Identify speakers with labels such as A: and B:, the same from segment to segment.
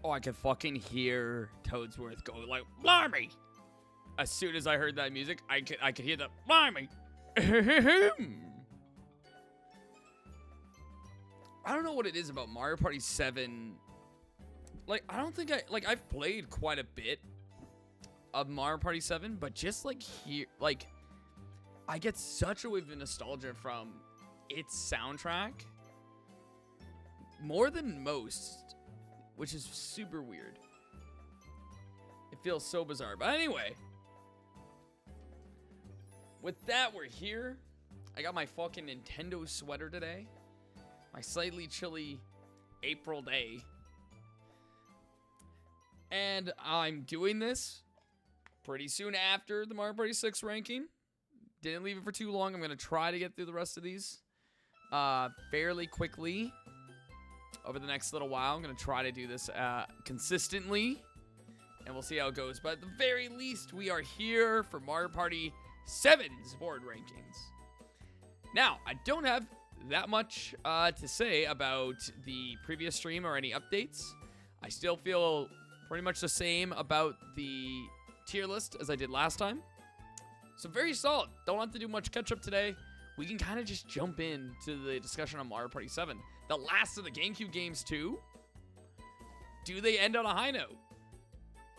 A: Oh, I could fucking hear Toadsworth go like, blimey! As soon as I heard that music, I could hear the blimey. I don't know what it is about Mario Party 7. Like, I don't think I've played quite a bit of Mario Party 7, but just like here, like, I get such a wave of nostalgia from its soundtrack more than most, which is super weird. It feels so bizarre. But anyway, with that, we're here. I got my fucking Nintendo sweater today. My slightly chilly April day. And I'm doing this pretty soon after the Mario Party 6 ranking. Didn't leave it for too long. I'm going to try to get through the rest of these fairly quickly over the next little while. I'm going to try to do this consistently, and we'll see how it goes. But at the very least, we are here for Mario Party 7's board rankings. Now, I don't have that much to say about the previous stream or any updates. I still feel pretty much the same about the tier list as I did last time. So very solid. Don't have to do much catch up today. We can kind of just jump into the discussion on Mario Party 7. The last of the GameCube games too. Do they end on a high note?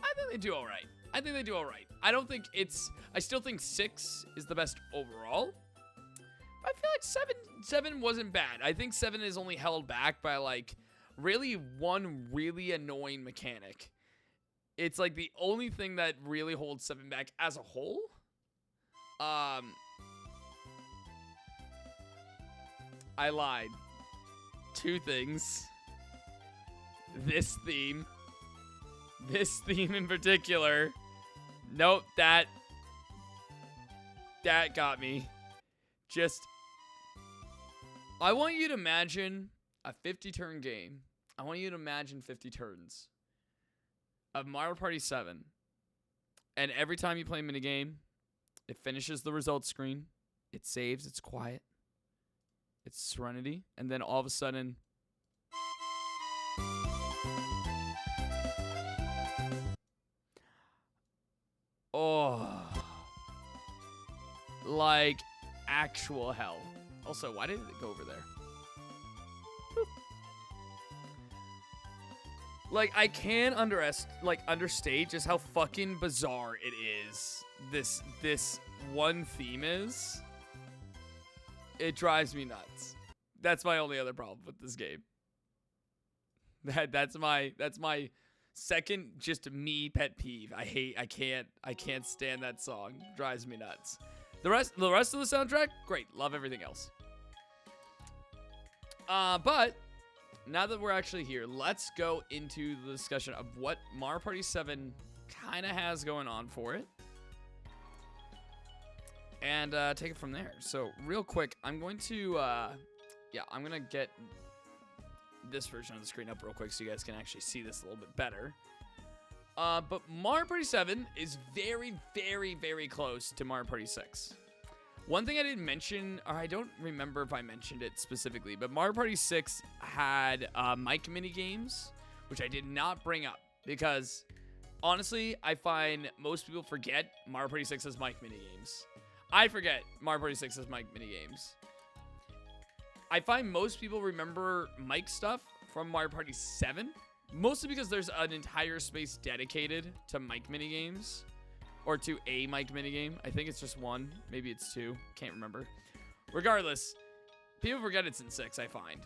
A: I think they do all right. I don't think I still think 6 is the best overall. I feel like 7 wasn't bad. I think 7 is only held back by like really one really annoying mechanic. It's like the only thing that really holds 7 back as a whole. I lied. 2 things. This theme in particular. Nope, that got me. Just, I want you to imagine a 50-turn game. I want you to imagine 50 turns of Mario Party 7. And every time you play a minigame, it finishes the results screen. It saves. It's quiet. It's serenity. And then all of a sudden, oh, like actual hell. Also, why did it go over there? Boop. Like, I can't understate just how fucking bizarre it is. This one theme is. It drives me nuts. That's my only other problem with this game. That's my second just me pet peeve. I can't stand that song. Drives me nuts. The rest of the soundtrack, great. Love everything else. But now that we're actually here, let's go into the discussion of what Mario Party 7 kind of has going on for it. And take it from there. So real quick, I'm going to I'm gonna get this version of the screen up real quick so you guys can actually see this a little bit better. But Mario Party 7 is very, very, very close to Mario Party 6. One thing I didn't mention, or I don't remember if I mentioned it specifically, but Mario Party 6 had mic minigames, which I did not bring up because, honestly, I find most people forget Mario Party 6 has mic minigames. I forget Mario Party 6 has mic minigames. I find most people remember mic stuff from Mario Party 7, mostly because there's an entire space dedicated to mic minigames, or to a mic minigame. I think it's just one. Maybe it's 2. Can't remember. Regardless, people forget it's in 6, I find.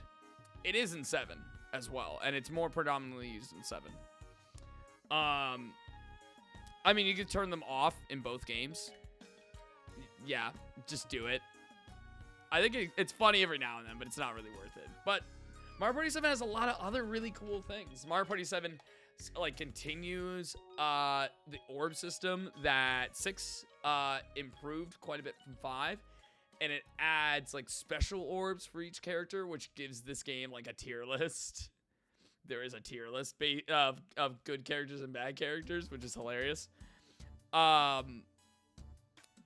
A: It is in 7 as well, and it's more predominantly used in 7. I mean, you could turn them off in both games. Yeah, just do it. I think it's funny every now and then, but it's not really worth it. But Mario Party 7 has a lot of other really cool things. Mario Party 7 continues the orb system that 6 improved quite a bit from 5, and it adds special orbs for each character, which gives this game a tier list. There is a tier list of good characters and bad characters, which is hilarious.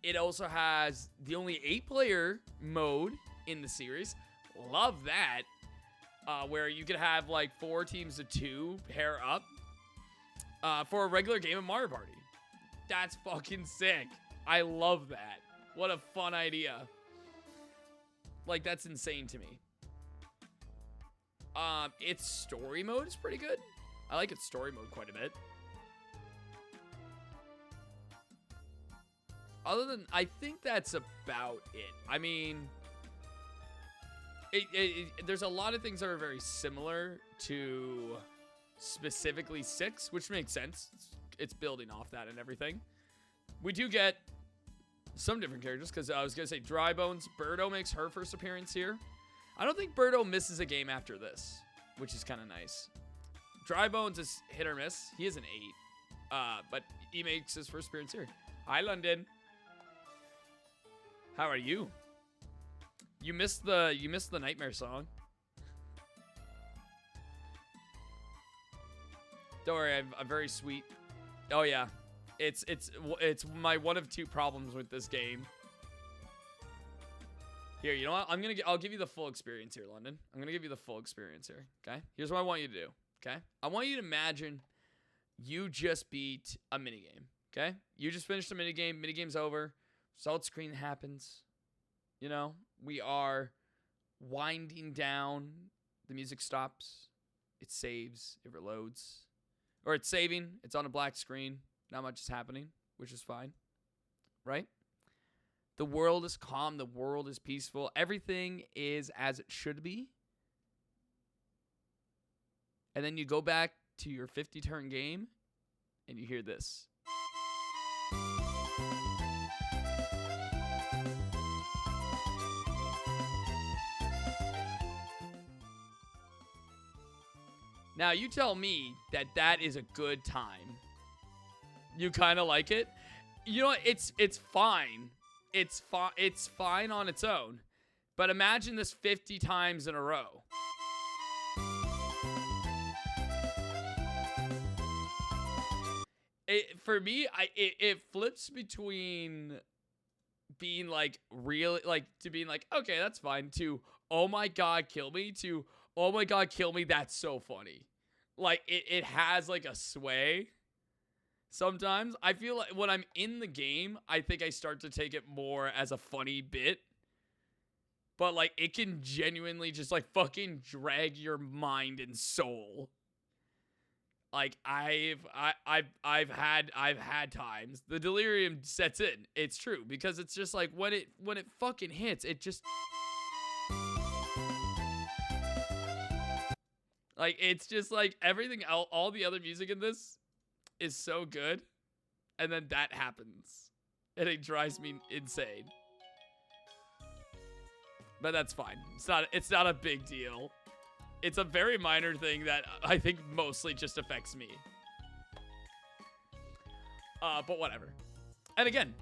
A: It also has the only 8-player mode in the series. Love that. where you could have like 4 teams of 2 pair up for a regular game of Mario Party. That's fucking sick. I love that. What a fun idea. Like, that's insane to me. Its story mode is pretty good. I like its story mode quite a bit. Other than, I think that's about it. I mean, there's a lot of things that are very similar to specifically 6, which makes sense. It's building off that and everything. We do get some different characters, because I was going to say Dry Bones. Birdo makes her first appearance here. I don't think Birdo misses a game after this, which is kind of nice. Dry Bones is hit or miss. He is an 8, but he makes his first appearance here. Hi, London. How are you? You missed the Nightmare song. Don't worry, I'm very sweet. Oh yeah, it's my one of 2 problems with this game. Here, you know what? I'll give you the full experience here, London. I'm gonna give you the full experience here. Okay. Here's what I want you to do. Okay. I want you to imagine you just beat a minigame. Okay. You just finished a minigame. Minigame's over. Result screen happens. You know, we are winding down. The music stops. It saves. It reloads. Or it's saving. It's on a black screen. Not much is happening, which is fine. Right? The world is calm. The world is peaceful. Everything is as it should be. And then you go back to your 50-turn game, and you hear this. Now, you tell me that that is a good time. You kind of like it? You know what? It's fine. It's fine on its own. But imagine this 50 times in a row. For me, it flips between being like real, like to being like, okay, that's fine, to oh my god, kill me, to oh my god, kill me, that's so funny. Like, it has like a sway. Sometimes I feel like when I'm in the game, I think I start to take it more as a funny bit. But like, it can genuinely just like fucking drag your mind and soul. Like, I've had times the delirium sets in. It's true, because it's just like when it fucking hits, it just like, it's just like everything else, all the other music in this is so good, and then that happens, and it drives me insane. But that's fine. It's not a big deal. It's a very minor thing that I think mostly just affects me. But whatever. And again,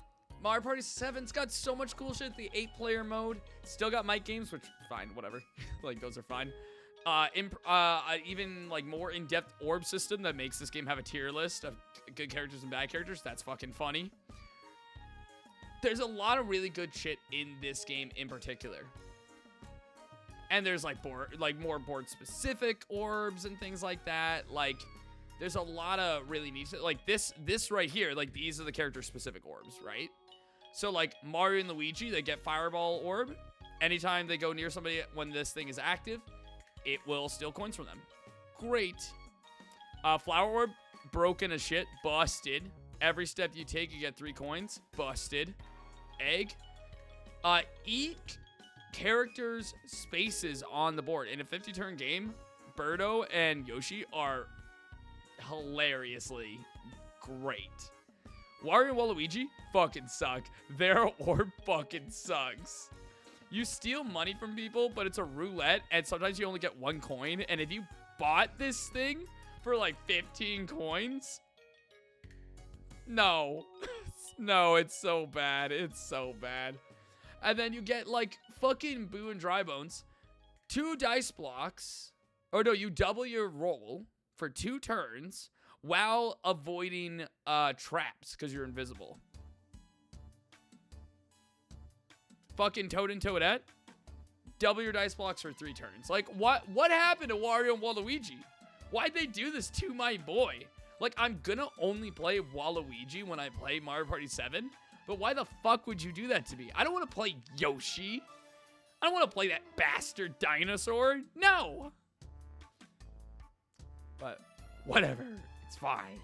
A: Mario Party 7's got so much cool shit. The 8-player mode. Still got mic games, which, fine, whatever. Like, those are fine. Even, like, more in-depth orb system that makes this game have a tier list of good characters and bad characters. That's fucking funny. There's a lot of really good shit in this game in particular. And there's like more board specific orbs and things like that. Like, there's a lot of really neat shit. Like this right here, like these are the character specific orbs, right? So like Mario and Luigi, they get Fireball Orb. Anytime they go near somebody when this thing is active, it will steal coins from them. Great. Flower Orb, broken as shit, busted. Every step you take, you get 3 coins, busted. Egg. Eat characters' spaces on the board. In a 50-turn game, Birdo and Yoshi are hilariously great. Wario and Waluigi fucking suck. Their orb fucking sucks. You steal money from people, but it's a roulette, and sometimes you only get 1 coin. And if you bought this thing for like 15 coins, no. No, it's so bad. It's so bad. And then you get like fucking Boo and Dry Bones, 2 dice blocks. Oh no, you double your roll for 2 turns while avoiding traps because you're invisible. Fucking Toad and Toadette, double your dice blocks for 3 turns. Like, what happened to Wario and Waluigi? Why'd they do this to my boy? Like, I'm gonna only play Waluigi when I play Mario Party 7, but why the fuck would you do that to me? I don't want to play Yoshi. I don't want to play that bastard dinosaur. No. But whatever. It's fine.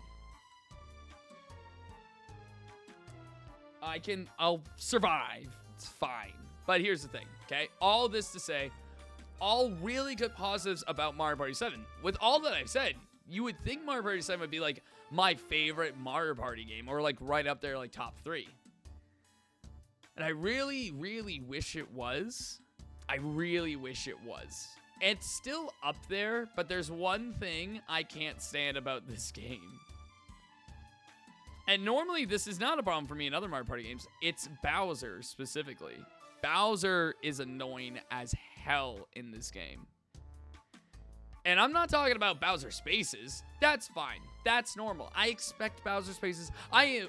A: I'll survive. It's fine. But here's the thing, okay? All this to say, all really good positives about Mario Party 7. With all that I've said, you would think Mario Party 7 would be like my favorite Mario Party game, or like right up there, like top 3. And I really, really wish it was. I really wish it was. It's still up there, but there's one thing I can't stand about this game. And normally this is not a problem for me in other Mario Party games. It's Bowser specifically. Bowser is annoying as hell in this game. And I'm not talking about Bowser Spaces. That's fine. That's normal. I expect Bowser Spaces. I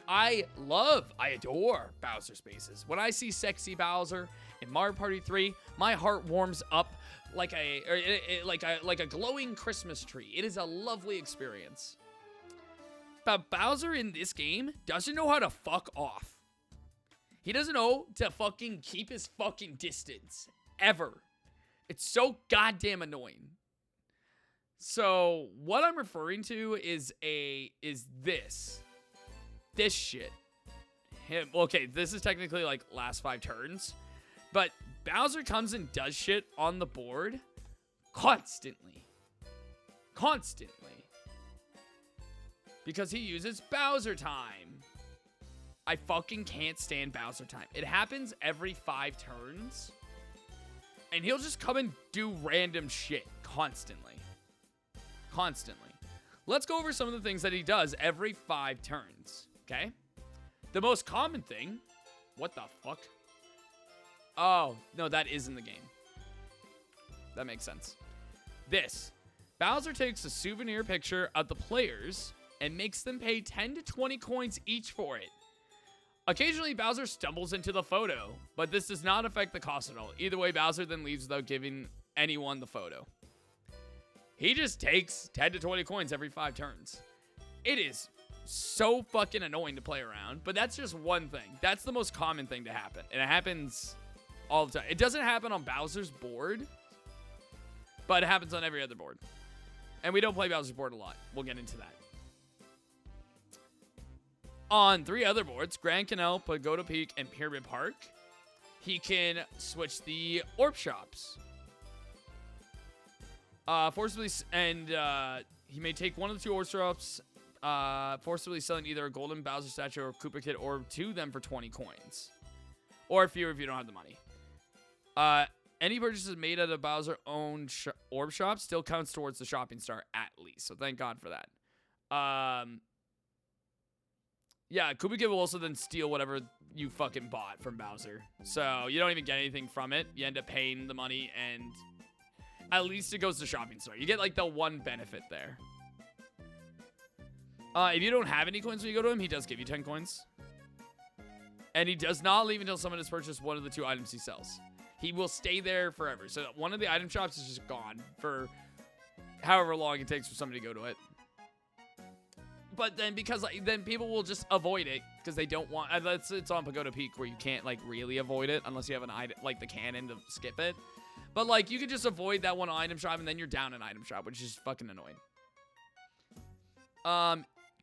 A: adore Bowser Spaces. When I see sexy Bowser in Mario Party 3, my heart warms up like a glowing Christmas tree. It is a lovely experience. But Bowser in this game doesn't know how to fuck off. He doesn't know to fucking keep his fucking distance. Ever. It's so goddamn annoying. So, what I'm referring to is this shit. Okay, this is technically like last 5 turns, but Bowser comes and does shit on the board constantly. Because he uses Bowser time. I fucking can't stand Bowser time. It happens every 5 turns, and he'll just come and do random shit constantly. Let's go over some of the things that he does every 5 turns, okay? The most common thing... What the fuck? Oh, no, that is in the game. That makes sense. This. Bowser takes a souvenir picture of the players and makes them pay 10 to 20 coins each for it. Occasionally, Bowser stumbles into the photo, but this does not affect the cost at all. Either way, Bowser then leaves without giving anyone the photo. He just takes 10 to 20 coins every 5 turns. It is so fucking annoying to play around, but that's just one thing. That's the most common thing to happen, and it happens all the time. It doesn't happen on Bowser's board, but it happens on every other board. And we don't play Bowser's board a lot. We'll get into that. On 3 other boards, Grand Canal, Pagoda Peak, and Pyramid Park, he can switch the orb shops. Forcibly, and he may take one of the 2 orb shops, forcibly selling either a golden Bowser statue or Koopa Kid orb to them for 20 coins. Or fewer if you don't have the money. Any purchases made at a Bowser-owned orb shop still counts towards the shopping star at least. So thank God for that. Yeah, Koopa Kid will also then steal whatever you fucking bought from Bowser. So you don't even get anything from it. You end up paying the money, and at least it goes to shopping star. You get like the one benefit there. If you don't have any coins when you go to him, he does give you 10 coins. And he does not leave until someone has purchased one of the 2 items he sells. He will stay there forever. So one of the item shops is just gone for however long it takes for somebody to go to it. But then because then people will just avoid it because they don't want. It's on Pagoda Peak where you can't like really avoid it unless you have an item like the cannon to skip it. But like you could just avoid that one item shop and then you're down an item shop, which is fucking annoying.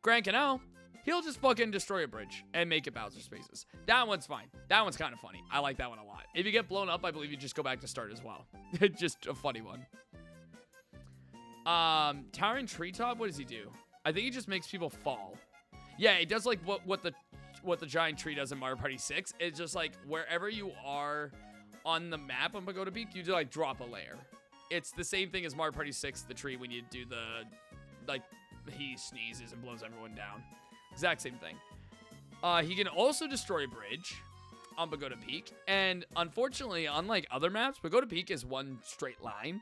A: Grand Canal, he'll just fucking destroy a bridge and make it Bowser Spaces. That one's fine. That one's kind of funny. I like that one a lot. If you get blown up, I believe you just go back to start as well. Just a funny one. Towering Treetop, what does he do? I think he just makes people fall. Yeah, it does like what the giant tree does in Mario Party 6. It's just like wherever you are on the map on Pagoda Peak, you do like drop a layer. It's the same thing as Mario Party 6, the tree, when you do the like he sneezes and blows everyone down. Exact same thing. He can also destroy a bridge on Pagoda Peak, and unfortunately, unlike other maps, Pagoda Peak is one straight line.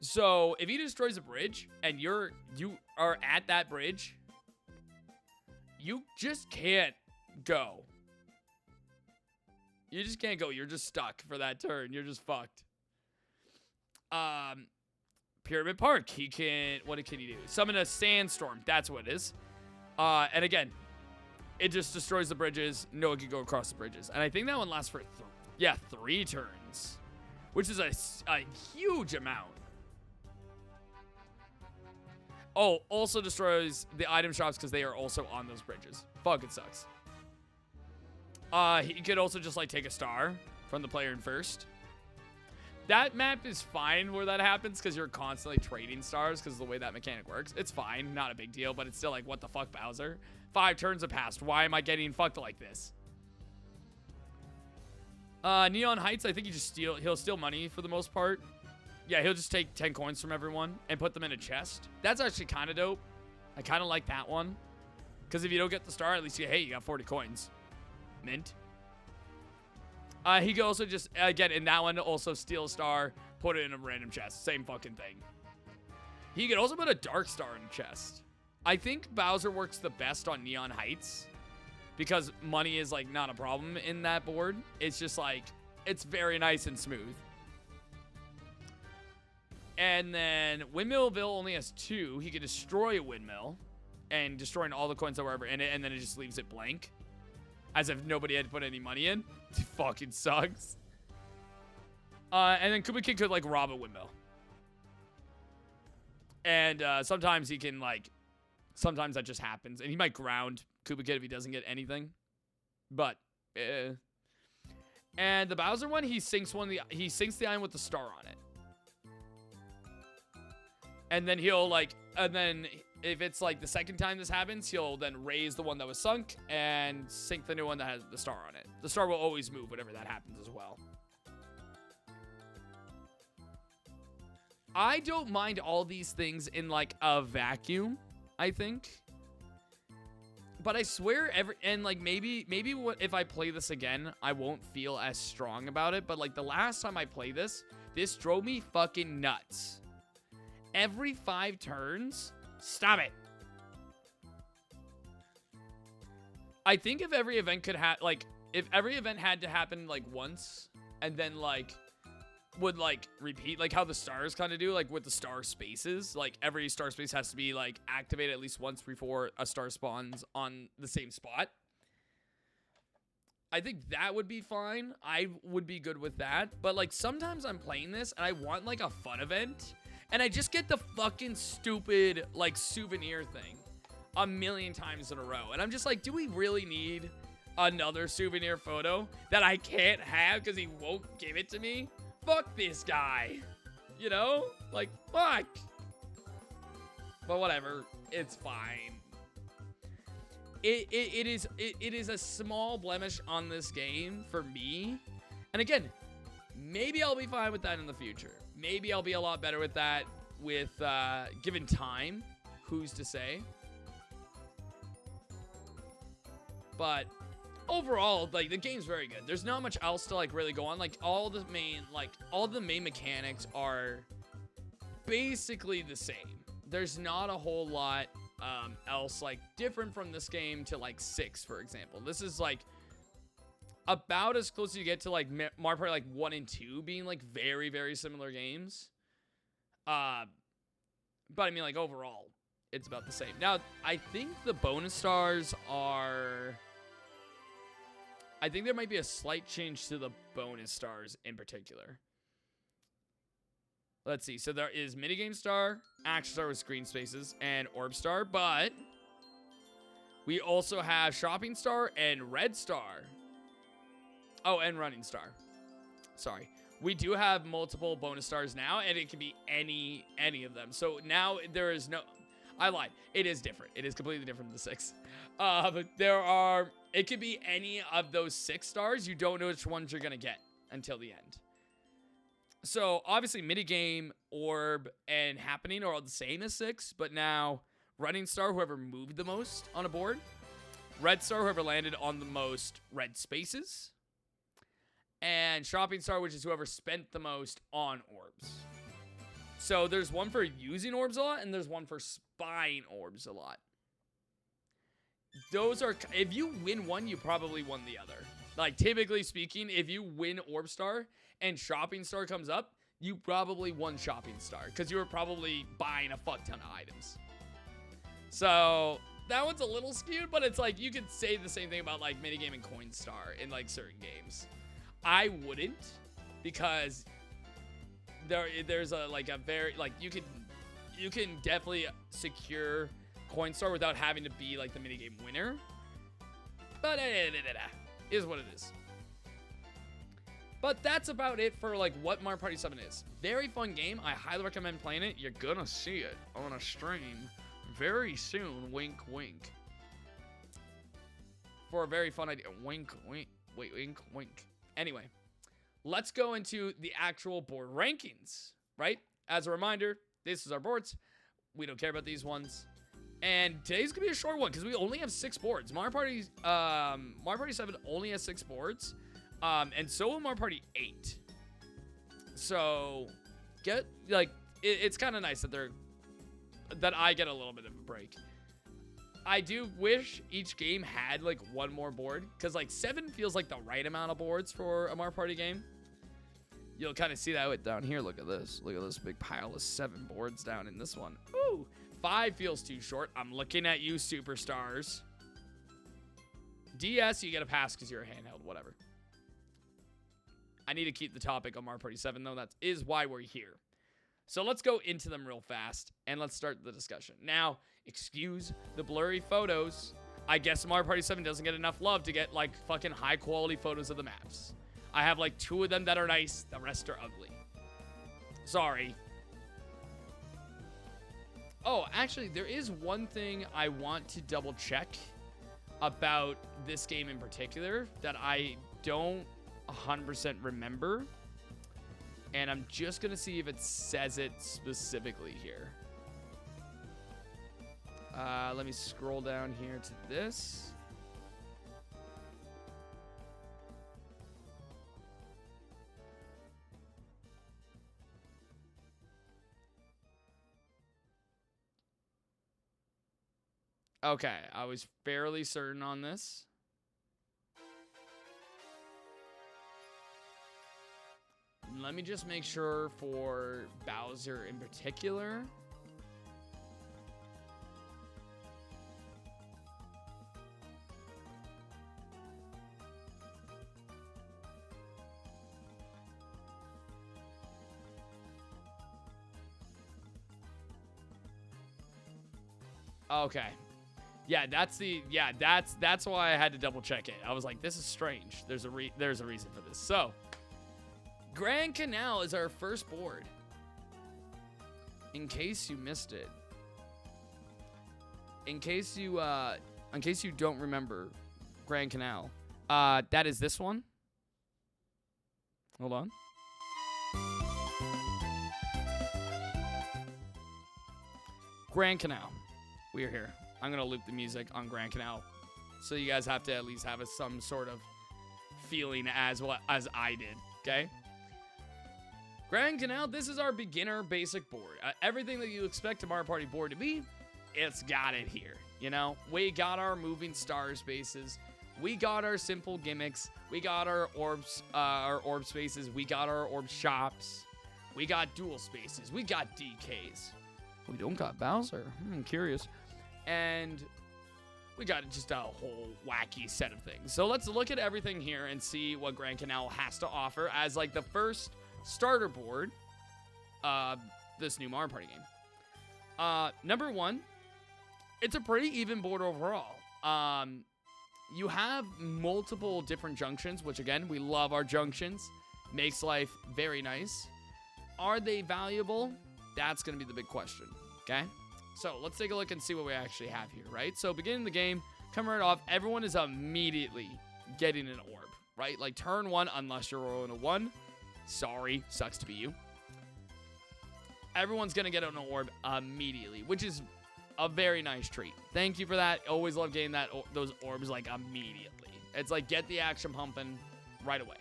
A: So if he destroys a bridge and you are at that bridge, you just can't go. You just can't go. You're just stuck for that turn. You're just fucked. Pyramid Park. He can, what can he do? Summon a sandstorm. That's what it is. And again, it just destroys the bridges. No one can go across the bridges. And I think that one lasts for, 3 turns, which is a huge amount. Oh, also destroys the item shops because they are also on those bridges. Fuck, it sucks. He could also just, like, take a star from the player in first. That map is fine where that happens because you're constantly trading stars because of the way that mechanic works. It's fine, not a big deal, but it's still like, what the fuck, Bowser? 5 turns have passed. Why am I getting fucked like this? Neon Heights, I think he'll steal money for the most part. Yeah, he'll just take 10 coins from everyone and put them in a chest. That's actually kind of dope. I kind of like that one. Because if you don't get the star, at least you got 40 coins. Mint. He could also just, again, in that one, also steal a star, put it in a random chest. Same fucking thing. He could also put a dark star in a chest. I think Bowser works the best on Neon Heights because money is, like, not a problem in that board. It's just, like, it's very nice and smooth. And then Windmillville only has 2. He could destroy a windmill and destroying all the coins that were ever in it, and then it just leaves it blank. As if nobody had to put any money in. It fucking sucks. And then Koopa Kid could, like, rob a windmill. And sometimes he can, like, sometimes that just happens. And he might ground Koopa Kid if he doesn't get anything. But, And the Bowser one, he sinks the iron with the star on it. And then he'll, like, and then if it's, like, the second time this happens, he'll then raise the one that was sunk and sink the new one that has the star on it. The star will always move whenever that happens as well. I don't mind all these things in, like, a vacuum, I think. But I swear, maybe if I play this again, I won't feel as strong about it. But, like, the last time I played this drove me fucking nuts. Every 5 turns, stop it. I think if every event could have, like, if every event had to happen, like, once, and then, like, would, like, repeat, like how the stars kind of do, like, with the star spaces, like, every star space has to be, like, activated at least once before a star spawns on the same spot. I think that would be fine. I would be good with that. But, like, sometimes I'm playing this, and I want, like, a fun event, and I just get the fucking stupid, like, souvenir thing a million times in a row. And I'm just like, do we really need another souvenir photo that I can't have because he won't give it to me? Fuck this guy. You know? Like, fuck. But whatever. It's fine. It is a small blemish on this game for me. And again, maybe I'll be fine with that in the future. Maybe I'll be a lot better with that with given time. Who's to say? But overall, like, the game's very good. There's not much else to, like, really go on. Like, all the main mechanics are basically the same. There's not a whole lot else, like, different from this game to, like, 6, for example. This is, like, about as close as you get to, like, Mario Party, like, 1 and 2 being, like, very, very similar games. But, I mean, like, overall, it's about the same. Now, I think the bonus stars are... I think there might be a slight change to the bonus stars in particular. Let's see. So there is minigame star, action star with screen spaces, and orb star. But we also have shopping star and red star. Oh, and running star. Sorry. We do have multiple bonus stars now, and it can be any of them. So now there is no... I lied. It is different. It is completely different than the 6. But there are... It could be any of those 6 stars. You don't know which ones you're going to get until the end. So, obviously, minigame, orb, and happening are all the same as 6. But now, running star, whoever moved the most on a board. Red star, whoever landed on the most red spaces. And shopping star, which is whoever spent the most on orbs. So, there's one for using orbs a lot, and there's one for buying orbs a lot. Those are, if you win one, you probably won the other. Like, typically speaking, if you win orb star and shopping star comes up, you probably won Shopping Star because you were probably buying a fuck ton of items. So that one's a little skewed, but it's like you could say the same thing about like minigame and Coinstar in like certain games. I wouldn't, because there's a like a very like you can definitely secure Coinstar without having to be like the minigame winner. But is what it is. But that's about it for like what Mario Party 7 is. Very fun game. I highly recommend playing it. You're gonna see it on a stream very soon. Wink, wink. For a very fun idea. Wink, wink. Wait, wink, wink. Anyway, let's go into the actual board rankings, right? As a reminder, this is our boards. We don't care about these ones. And today's gonna be a short one because we only have 6 boards. Mario Party 7 only has 6 boards. And so will Mario Party 8. So get like it's kind of nice that I get a little bit of a break. I do wish each game had like one more board, because like 7 feels like the right amount of boards for a Mario Party game. You'll kind of see that down here. Look at this. Look at this big pile of 7 boards down in this one. Ooh, 5 feels too short. I'm looking at you, superstars. DS, you get a pass because you're a handheld, whatever. I need to keep the topic on Mario Party 7, though. That is why we're here. So let's go into them real fast, and let's start the discussion. Now, excuse the blurry photos. I guess Mario Party 7 doesn't get enough love to get, like, fucking high-quality photos of the maps. I have, like, 2 of them that are nice. The rest are ugly. Sorry. Oh, actually, there is one thing I want to double-check about this game in particular that I don't 100% remember, and I'm just gonna see if it says it specifically here. Let me scroll down here to this. Okay, I was fairly certain on this. Let me just make sure for Bowser in particular. Okay. Yeah, that's why I had to double check it. I was like, this is strange. There's a reason for this. So, Grand Canal is our first board. In case you missed it. In case you don't remember Grand Canal, that is this one. Hold on. Grand Canal. We are here. I'm gonna loop the music on Grand Canal, so you guys have to at least have some sort of feeling as I did. Okay. Grand Canal, this is our beginner basic board. Everything that you expect a Mario Party board to be, it's got it here. You know, we got our moving star spaces. We got our simple gimmicks. We got our orb spaces. We got our orb shops. We got dual spaces. We got DKs. We don't got Bowser. I'm curious. And we got just a whole wacky set of things. So let's look at everything here and see what Grand Canal has to offer as like the first starter board this new Mario Party game. Number 1, it's a pretty even board overall. You have multiple different junctions, which again, we love our junctions. Makes life very nice. Are they valuable? That's going to be the big question, okay? So let's take a look and see what we actually have here, right? So beginning the game, coming right off, everyone is immediately getting an orb, right? Like turn 1, unless you're rolling a 1. Sorry, sucks to be you. Everyone's going to get an orb immediately, which is a very nice treat. Thank you for that. Always love getting those orbs like immediately. It's like get the action pumping right away.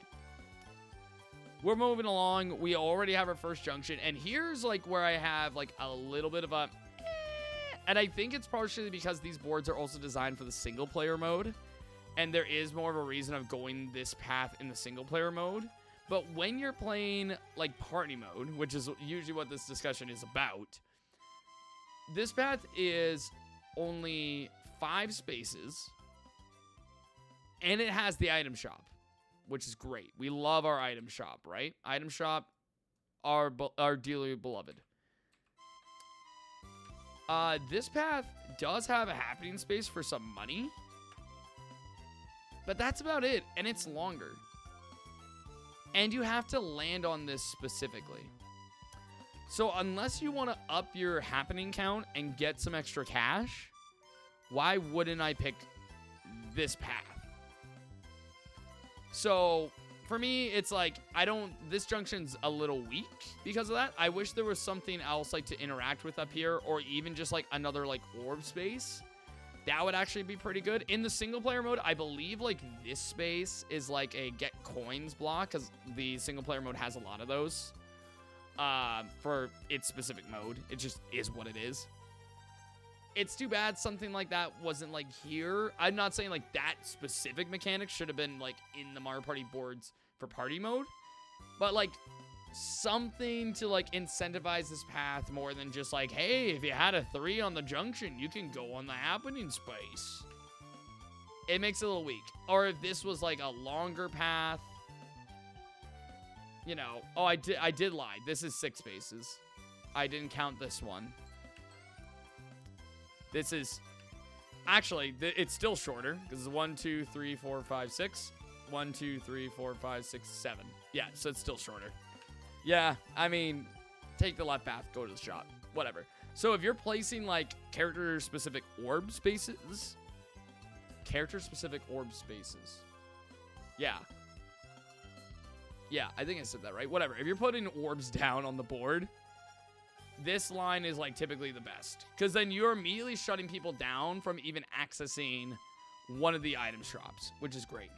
A: We're moving along. We already have our first junction, and here's like where I have like a little bit of a and I think it's partially because these boards are also designed for the single player mode, and there is more of a reason of going this path in the single player mode But when you're playing like party mode, which is usually what this discussion is about, this path is only 5 spaces, and it has the item shop, which is great. We love our item shop, right? Item shop, our dearly beloved. This path does have a happening space for some money, but that's about it, and it's longer. And you have to land on this specifically. So unless you want to up your happening count and get some extra cash, why wouldn't I pick this path? So for me, it's like, this junction's a little weak because of that. I wish there was something else like to interact with up here, or even just like another like orb space. That would actually be pretty good. In the single player mode, I believe like this space is like a get coins block, because the single player mode has a lot of those for its specific mode. It just is what it is. It's too bad something like that wasn't like here. I'm not saying like that specific mechanic should have been like in the Mario Party boards for party mode, but like something to like incentivize this path more than just like, hey, if you had a 3 on the junction, you can go on the happening space. It makes it a little weak. Or if this was like a longer path, you know. Oh, I did lie. This is 6 spaces. I didn't count this one. This is actually, it's still shorter because it's 1, 2, 3, 4, 5, 6. 1, 2, 3, 4, 5, 6, 7. Yeah, so it's still shorter. Yeah, I mean, take the left path, go to the shop, whatever. So if you're placing like character-specific orb spaces, yeah, I think I said that right. Whatever. If you're putting orbs down on the board, this line is like typically the best, because then you're immediately shutting people down from even accessing one of the item shops, which is great.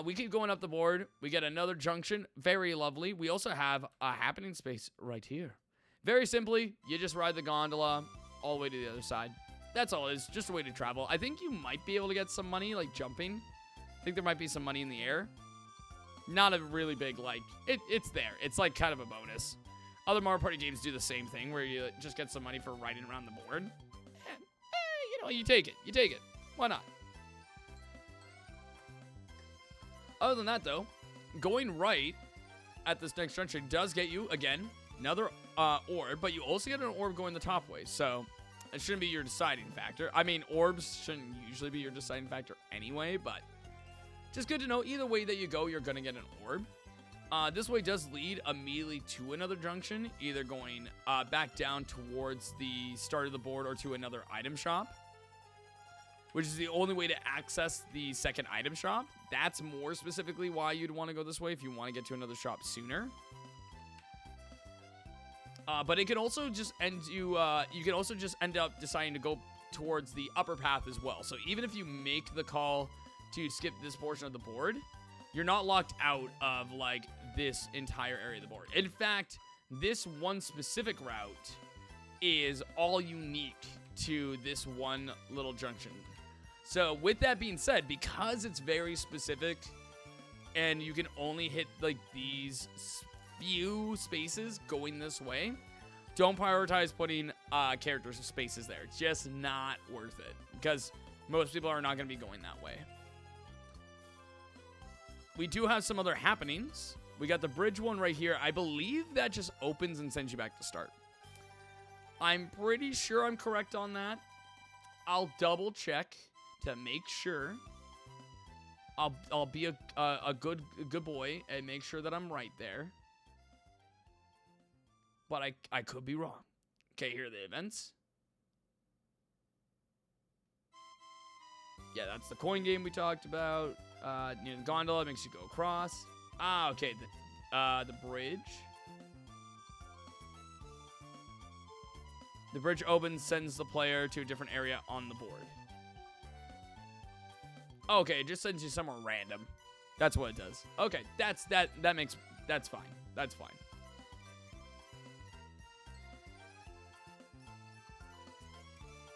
A: We keep going up the board. We get another junction. Very lovely. We also have a happening space right here. Very simply, you just ride the gondola all the way to the other side. That's all it is. Just a way to travel. I think you might be able to get some money, like jumping. I think there might be some money in the air. Not a really big, like, it's there. It's like kind of a bonus. Other Mario Party games do the same thing, where you just get some money for riding around the board. And, you know, you take it. You take it. Why not? Other than that, though, going right at this next junction does get you, again, another orb, but you also get an orb going the top way, so it shouldn't be your deciding factor. I mean, orbs shouldn't usually be your deciding factor anyway, but just good to know. Either way that you go, you're going to get an orb. This way does lead immediately to another junction, either going back down towards the start of the board or to another item shop, which is the only way to access the second item shop. That's more specifically why you'd want to go this way if you want to get to another shop sooner. But it can also just end you can also just end up deciding to go towards the upper path as well. So even if you make the call to skip this portion of the board, you're not locked out of like this entire area of the board. In fact, this one specific route is all unique to this one little junction. So with that being said, because it's very specific and you can only hit like these few spaces going this way, don't prioritize putting characters or spaces there. It's just not worth it, because most people are not going to be going that way. We do have some other happenings. We got the bridge one right here. I believe that just opens and sends you back to start. I'm pretty sure I'm correct on that. I'll double check to make sure. I'll be a good boy and make sure that I'm right there. But I could be wrong. Okay, here are the events. Yeah, that's the coin game we talked about. Near the gondola makes you go across. Ah, okay. The bridge. The bridge opens, sends the player to a different area on the board. Okay, it just sends you somewhere random. That's what it does. Okay, that's fine. That's fine.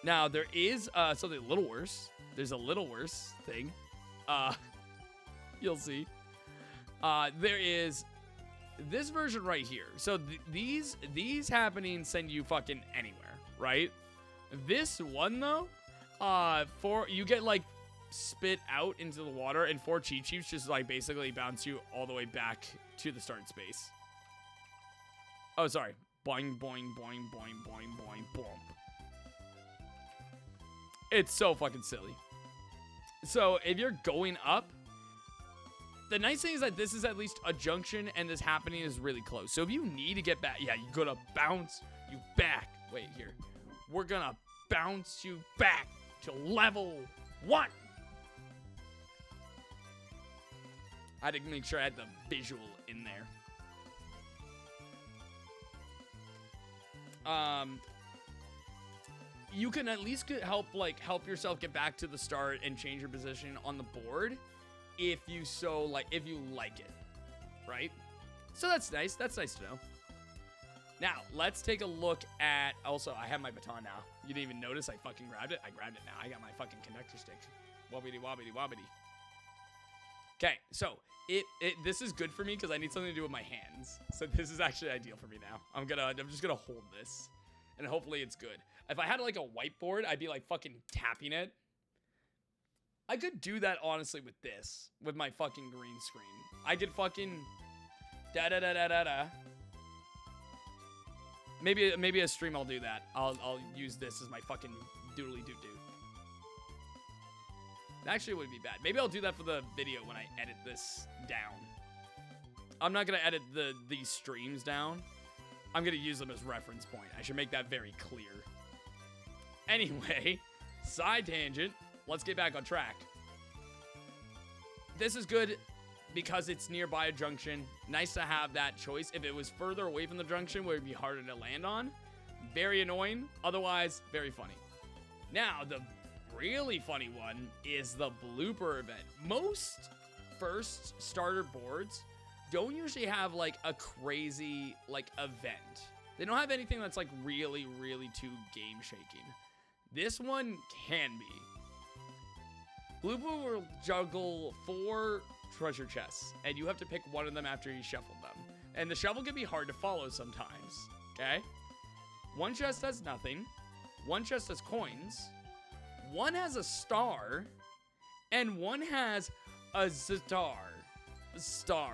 A: Now, there is something a little worse. There's a little worse thing. You'll see. There is this version right here. So these happenings send you fucking anywhere, right? This one though, you get like spit out into the water, and 4 cheat sheets just like basically bounce you all the way back to the start space. Oh, sorry. Boing, boing, boing, boing, boing, boing, boom. It's so fucking silly. So if you're going up, the nice thing is that this is at least a junction, and this happening is really close. So if you need to get back, yeah, you're gonna bounce you back. Wait, here. We're gonna bounce you back to level 1. I had to make sure I had the visual in there. You can at least help yourself get back to the start and change your position on the board if you like it, right? So that's nice. That's nice to know. Now, let's take a look at, also, I have my baton now. You didn't even notice I fucking grabbed it. I grabbed it now. I got my fucking conductor stick. Wobbity wobbity wobbity. Okay, so this is good for me because I need something to do with my hands. So this is actually ideal for me now. I'm just gonna hold this, and hopefully it's good. If I had like a whiteboard, I'd be like fucking tapping it. I could do that honestly with this, with my fucking green screen. I could fucking da da da da da da. Maybe a stream I'll do that. I'll use this as my fucking doodly doo doo. Actually, it wouldn't be bad. Maybe I'll do that for the video when I edit this down. I'm not gonna edit these streams down. I'm gonna use them as reference point. I should make that very clear. Anyway, side tangent. Let's get back on track. This is good because it's nearby a junction. Nice to have that choice. If it was further away from the junction, where it'd be harder to land on. Very annoying. Otherwise, very funny. Now, the really funny one is the blooper event. Most first starter boards don't usually have like a crazy like event. They don't have anything that's like really too game shaking. This one can be. Blooper will juggle 4 treasure chests, and you have to pick one of them after you shuffle them. And the shuffle can be hard to follow sometimes. Okay? One chest has nothing. One chest has coins. One has a star, and one has a Zatar. Star.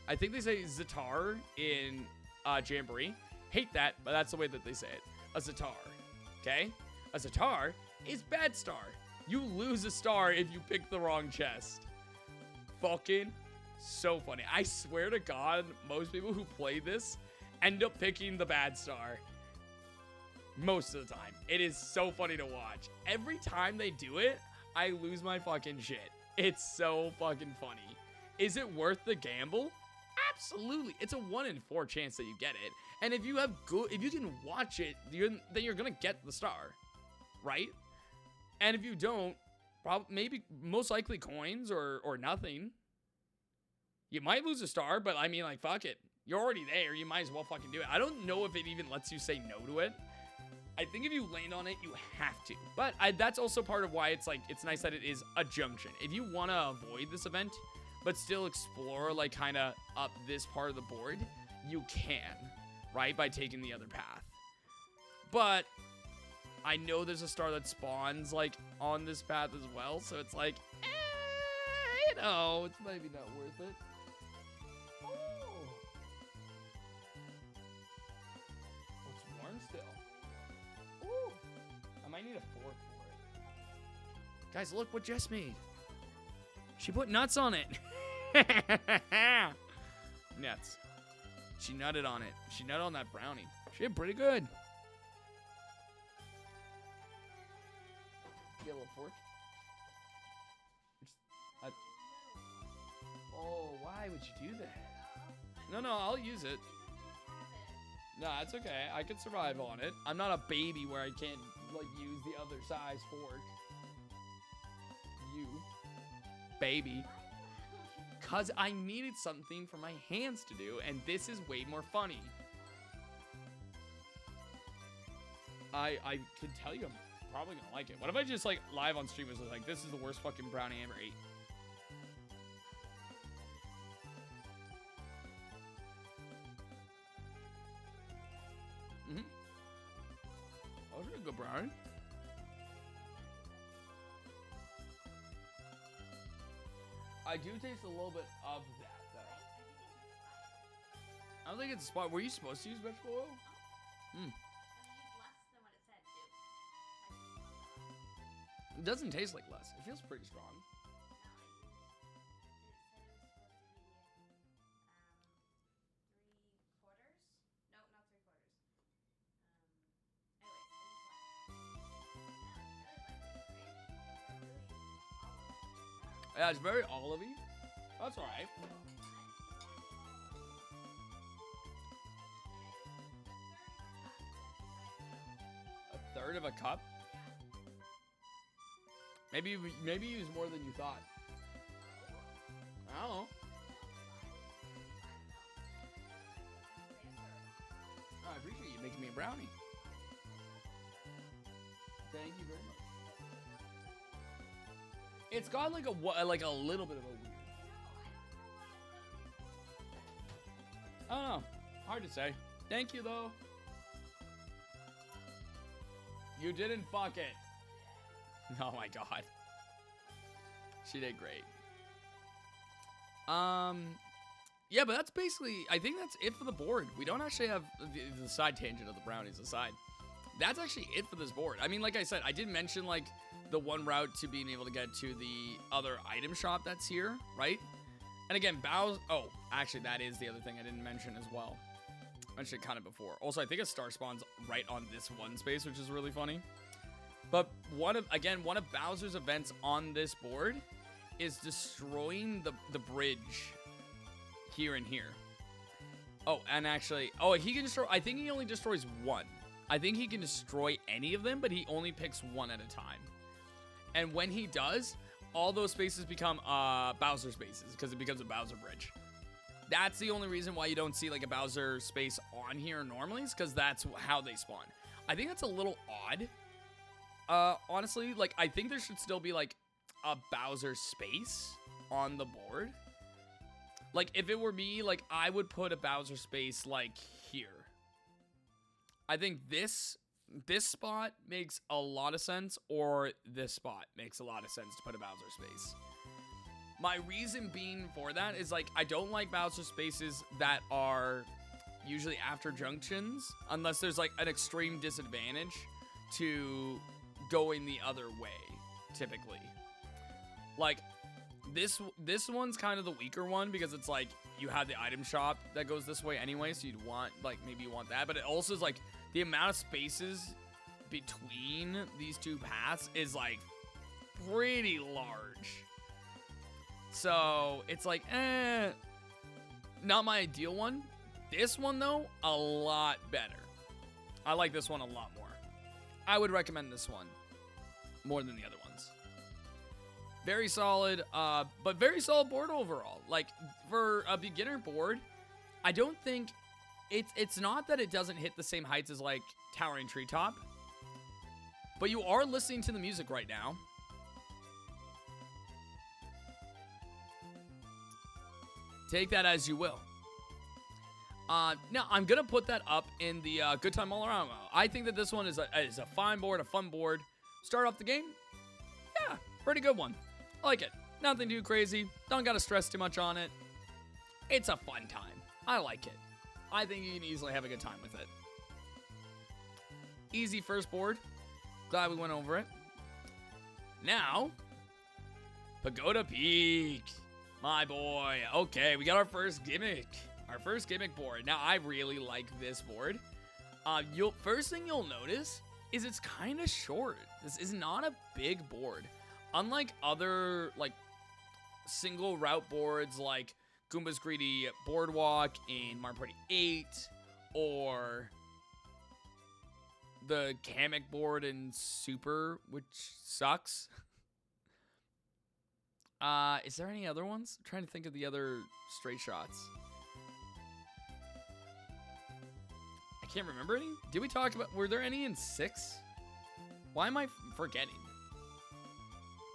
A: I think they say Zatar in Jamboree. Hate that, but that's the way that they say it. A Zatar. Okay? A Zatar is bad star. You lose a star if you pick the wrong chest. Fucking so funny. I swear to God, most people who play this end up picking the bad star. Most of the time. It is so funny to watch. Every time they do it, I lose my fucking shit. It's so fucking funny. Is it worth the gamble? Absolutely. It's a 1 in 4 chance that you get it. And if you can watch it, then you're gonna get the star, right? And if you don't, maybe most likely coins or nothing. You might lose a star, but I mean, like, fuck it. You're already there. You might as well fucking do it. I don't know if it even lets you say no to it. I think if you land on it, you have to. But that's also part of why it's nice that it is a junction. If you want to avoid this event, but still explore, like, kind of up this part of the board, you can, right? By taking the other path. But I know there's a star that spawns, like, on this path as well. So it's like, you know, it's maybe not worth it. Oh. It's warm still. Ooh. I might need a fork for it. Guys, look what Jess made. She put nuts on it. Nuts. She nutted on it. She nutted on that brownie. She did pretty good. Get a little fork. Oh, why would you do that? No, I'll use it. No, it's okay. I can survive on it. I'm not a baby where I can't, like, use the other size fork. You. Baby. Because I needed something for my hands to do, and this is way more funny. I can tell you I'm probably going to like it. What if I just, like, live on stream was like, this is the worst fucking brownie I ever ate? That's a good brownie. I do taste a little bit of that, though. I don't think it's a spot. Were you supposed to use vegetable oil? Hmm. It doesn't taste like less. It feels pretty strong. Yeah, it's very olivey. That's all right. A third of a cup? Maybe you use more than you thought. I don't know. Oh, I appreciate you making me a brownie. Thank you very much. It's got like a little bit of a weird. I don't know. Hard to say. Thank you though. You didn't fuck it. Oh my god. She did great. Yeah, but that's basically, I think that's it for the board. We don't actually have the side tangent of the brownies aside. That's actually it for this board. I mean, like I said, I did mention like the one route to being able to get to the other item shop that's here, right? And again, oh, actually that is the other thing I didn't mention as well. I mentioned it kind of before. Also, I think a star spawns right on this one space, which is really funny. But one of Bowser's events on this board is destroying the bridge here and here. Oh, and actually, he can destroy, I think he only destroys one. I think he can destroy any of them, but he only picks one at a time. And when he does, all those spaces become Bowser spaces because it becomes a Bowser bridge. That's the only reason why you don't see like a Bowser space on here normally, is because that's how they spawn. I think that's a little odd. Honestly, like I think there should still be like a Bowser space on the board. Like if it were me, like I would put a Bowser space like here. I think this spot makes a lot of sense, or this spot makes a lot of sense to put a Bowser space. My reason being for that is like I don't like Bowser spaces that are usually after junctions unless there's like an extreme disadvantage to going the other way, typically. Like this one's kind of the weaker one because it's like you have the item shop that goes this way anyway, so you'd want like maybe you want that, but it also is like the amount of spaces between these two paths is like pretty large. So it's like not my ideal one. This one though, a lot better. I like this one a lot more. I would recommend this one more than the other ones. Very solid, but very solid board overall. Like for a beginner board, I don't think it's not that it doesn't hit the same heights as like Towering Treetop, but you are listening to the music right now. Take that as you will. Now I'm gonna put that up in the good time all around. I think that this one is a fine board, a fun board. Start off the game, yeah, pretty good one. I like it. Nothing too crazy. Don't gotta stress too much on it. It's a fun time. I like it. I think you can easily have a good time with it. Easy first board. Glad we went over it. Now, Pagoda Peak. My boy. Okay, we got our first gimmick. Our first gimmick board. Now, I really like this board. First thing you'll notice is it's kind of short. This is not a big board. Unlike other, like, single route boards like Goomba's Greedy Boardwalk in Mario Party 8, or the Kamek board in Super, which sucks. Is there any other ones? I'm trying to think of the other straight shots. I can't remember any. Did we talk about, were there any in 6? Why am I forgetting?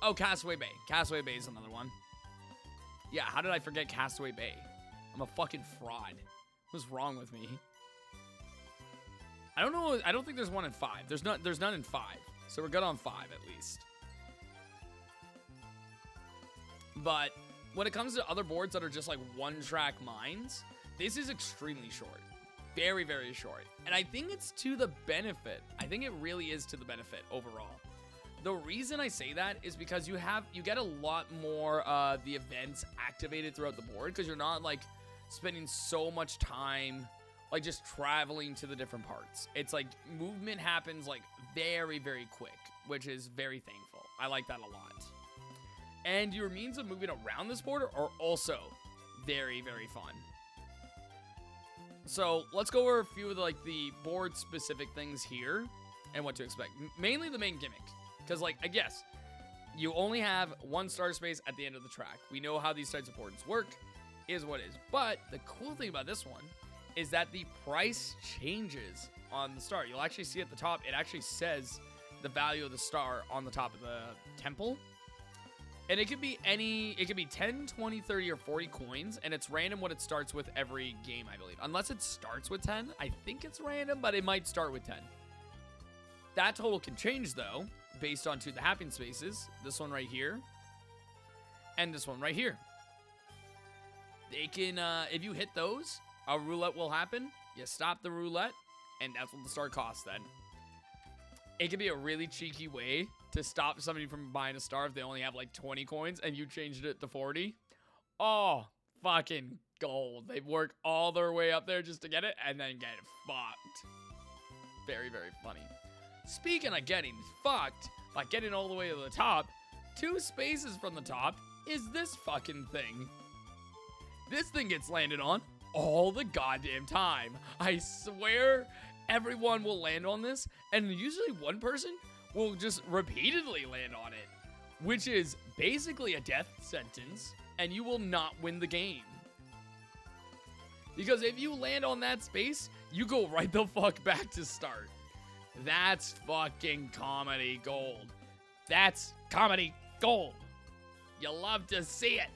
A: Oh, Castaway Bay. Castaway Bay is another one. Yeah, how did I forget Castaway Bay? I'm a fucking fraud. What's wrong with me? I don't know. I don't think there's one in 5. There's none in 5. So we're good on 5 at least. But when it comes to other boards that are just like one-track mines, this is extremely short. Very, very short. And I think it's to the benefit. I think it really is to the benefit overall. The reason I say that is because you get a lot more the events activated throughout the board, because you're not like spending so much time like just traveling to the different parts. It's like movement happens like very, very quick, which is very thankful. I like that a lot. And your means of moving around this board are also very, very fun. So let's go over a few of the, like the board specific things here and what to expect. Mainly the main gimmick, because like I guess you only have one star space at the end of the track. We know how these types of boards work, is what is. But the cool thing about this one is that the price changes on the star. You'll actually see at the top, it actually says the value of the star on the top of the temple. And it could be 10, 20, 30, or 40 coins, and it's random what it starts with every game, I believe. Unless it starts with 10, I think it's random, but it might start with 10. That total can change, though, based on the happen spaces. This one right here, and this one right here. They can, if you hit those, a roulette will happen. You stop the roulette, and that's what the star costs then. It could be a really cheeky way to stop somebody from buying a star if they only have like 20 coins and you changed it to 40. Oh, fucking gold. They work all their way up there just to get it and then get fucked. Very, very funny. Speaking of getting fucked, by getting all the way to the top, 2 spaces from the top is this fucking thing. This thing gets landed on all the goddamn time. I swear everyone will land on this, and usually one person will just repeatedly land on it, which is basically a death sentence, and you will not win the game. Because if you land on that space, you go right the fuck back to start. That's fucking comedy gold. That's comedy gold. You love to see it.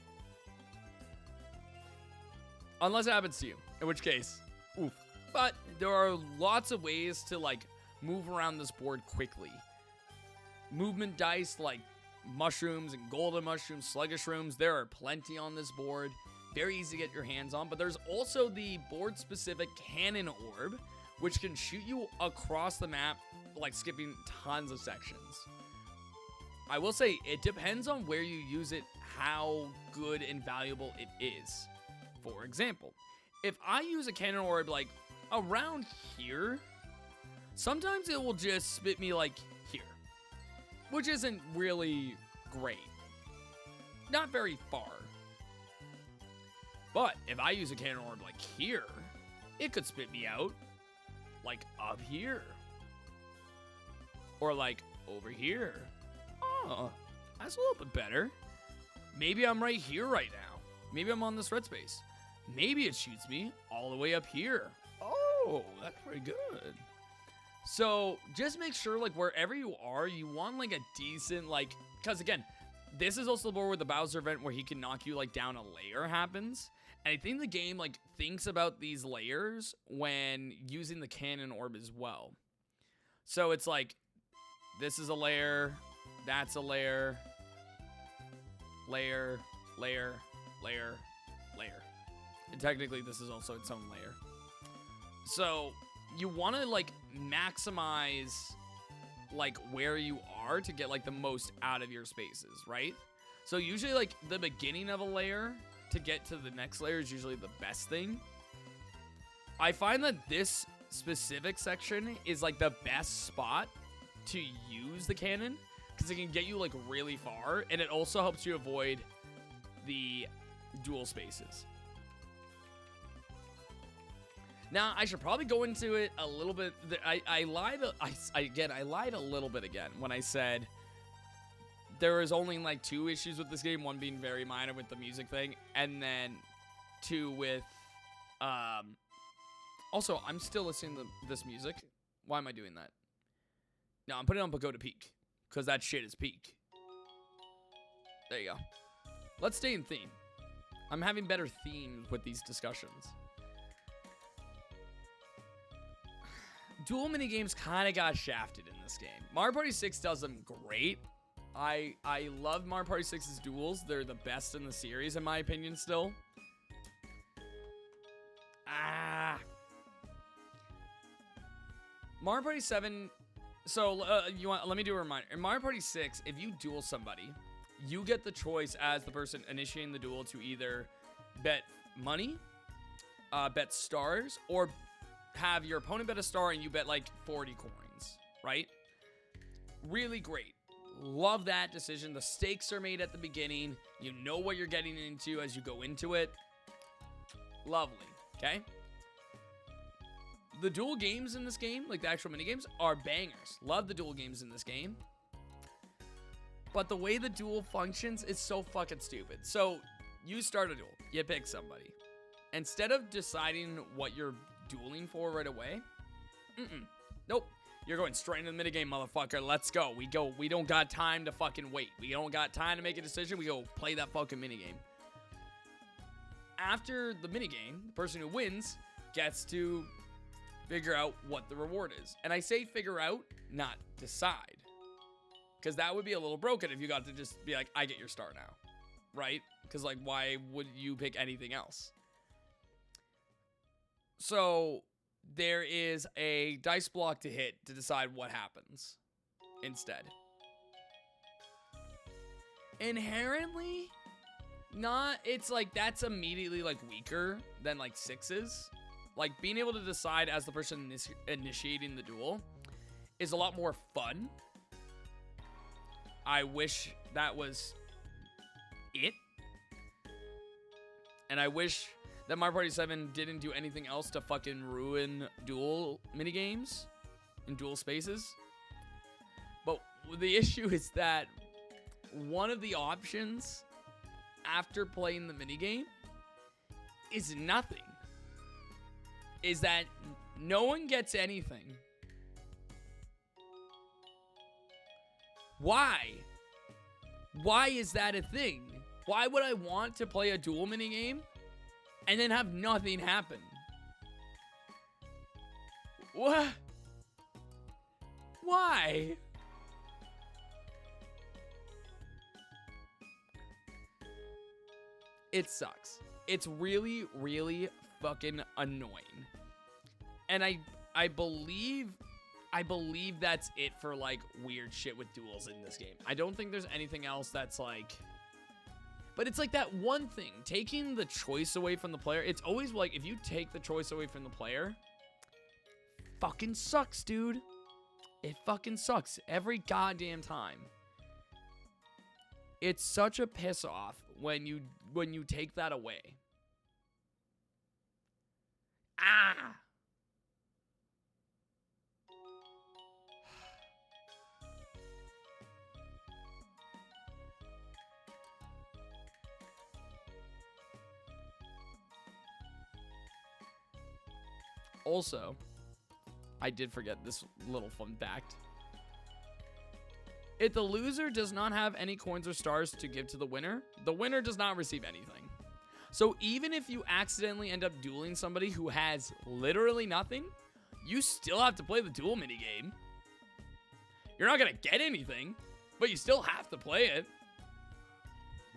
A: Unless it happens to you, in which case, oof. But there are lots of ways to like move around this board quickly. Movement dice like mushrooms and golden mushrooms, sluggish rooms. There are plenty on this board. Very easy to get your hands on. But there's also the board specific cannon orb, which can shoot you across the map, like skipping tons of sections. I will say it depends on where you use it, how good and valuable it is. For example, if I use a cannon orb like around here, sometimes it will just spit me like here, which isn't really great. Not very far. But if I use a cannon orb like here, it could spit me out like up here. Or like over here. Oh, that's a little bit better. Maybe I'm right here right now. Maybe I'm on this red space. Maybe it shoots me all the way up here. Oh, that's pretty good. So just make sure like wherever you are, you want like a decent like, because again, this is also the board with the Bowser event where he can knock you like down a layer happens. And I think the game like thinks about these layers when using the cannon orb as well. So it's like, this is a layer, that's a layer, layer, layer, layer, layer. And technically this is also its own layer. So you want to like maximize like where you are to get like the most out of your spaces, right? So usually like the beginning of a layer to get to the next layer is usually the best thing. I find that this specific section is like the best spot to use the cannon because it can get you like really far, and it also helps you avoid the dual spaces. Now, I should probably go into it a little bit. I lied a little bit again when I said there was only like 2 issues with this game, one being very minor with the music thing, and then 2 with also, I'm still listening to this music. Why am I doing that? No, I'm putting it on Pagoda Peak because that shit is peak. There you go. Let's stay in theme. I'm having better themes with these discussions. duel minigames kind of got shafted in this game. Mario Party 6 does them great. I love Mario Party 6's duels. They're the best in the series, in my opinion, still. Mario Party 7... So, let me do a reminder. In Mario Party 6, if you duel somebody, you get the choice as the person initiating the duel to either bet money, bet stars, or have your opponent bet a star and you bet like 40 coins, right? Really great. Love that decision. The stakes are made at the beginning. You know what you're getting into as you go into it. Lovely, okay? The duel games in this game, like the actual minigames, are bangers. Love the duel games in this game. But the way the duel functions is so fucking stupid. So, you start a duel. You pick somebody. Instead of deciding what you're dueling for right away, nope. You're going straight into the minigame, motherfucker. Let's go. We don't got time to fucking wait. We don't got time to make a decision. We go play that fucking minigame. After the minigame, the person who wins gets to figure out what the reward is. And I say figure out, not decide. Because that would be a little broken if you got to just be like, I get your star now. Right? Because, like, why would you pick anything else? So, there is a dice block to hit to decide what happens instead. Inherently, not, it's like, that's immediately, like, weaker than, like, 6's. Like, being able to decide as the person initiating the duel is a lot more fun. I wish that was it. And I wish that Mario Party 7 didn't do anything else to fucking ruin duel minigames and duel spaces. But the issue is that one of the options after playing the minigame is nothing. Is that no one gets anything. Why? Why is that a thing? Why would I want to play a duel minigame and then have nothing happen? What? Why? It sucks. It's really, really fucking annoying. And I believe that's it for, like, weird shit with duels in this game. I don't think there's anything else that's, like... But it's like that one thing. Taking the choice away from the player. It's always, like, if you take the choice away from the player... Fucking sucks, dude. It fucking sucks. Every goddamn time. It's such a piss off when you take that away. Ah! Also, I did forget this little fun fact. If the loser does not have any coins or stars to give to the winner does not receive anything. So even if you accidentally end up dueling somebody who has literally nothing, you still have to play the duel minigame. You're not going to get anything, but you still have to play it.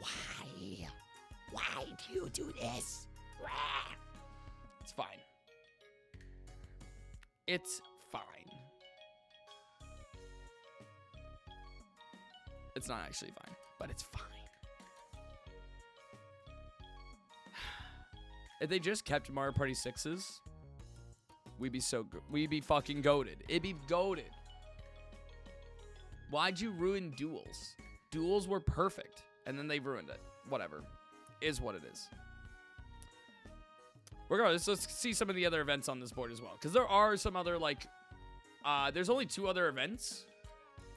A: Why? Why do you do this? It's fine. It's fine. It's not actually fine, but it's fine. If they just kept Mario Party 6's, we'd be so good. We'd be fucking goated. It'd be goated. Why'd you ruin duels? Duels were perfect, and then they ruined it. Whatever. Is what it is. Regardless, let's see some of the other events on this board as well. Because there are some other, like... there's only 2 other events.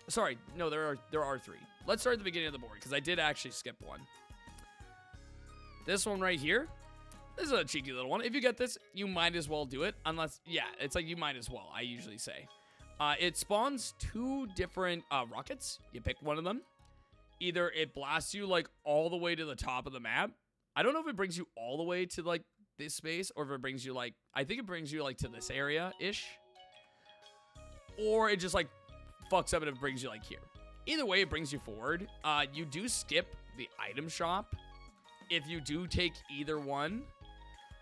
A: Sorry, no, there are 3. Let's start at the beginning of the board, because I did actually skip one. This one right here. This is a cheeky little one. If you get this, you might as well do it. Unless, yeah, it's like you might as well, I usually say. It spawns 2 different rockets. You pick one of them. Either it blasts you, like, all the way to the top of the map. I don't know if it brings you all the way to, like, this space, or if it brings you, like, I think it brings you, like, to this area-ish. or it just like fucks up and it brings you like here. Either way, it brings you forward. You do skip the item shop if you do take either one.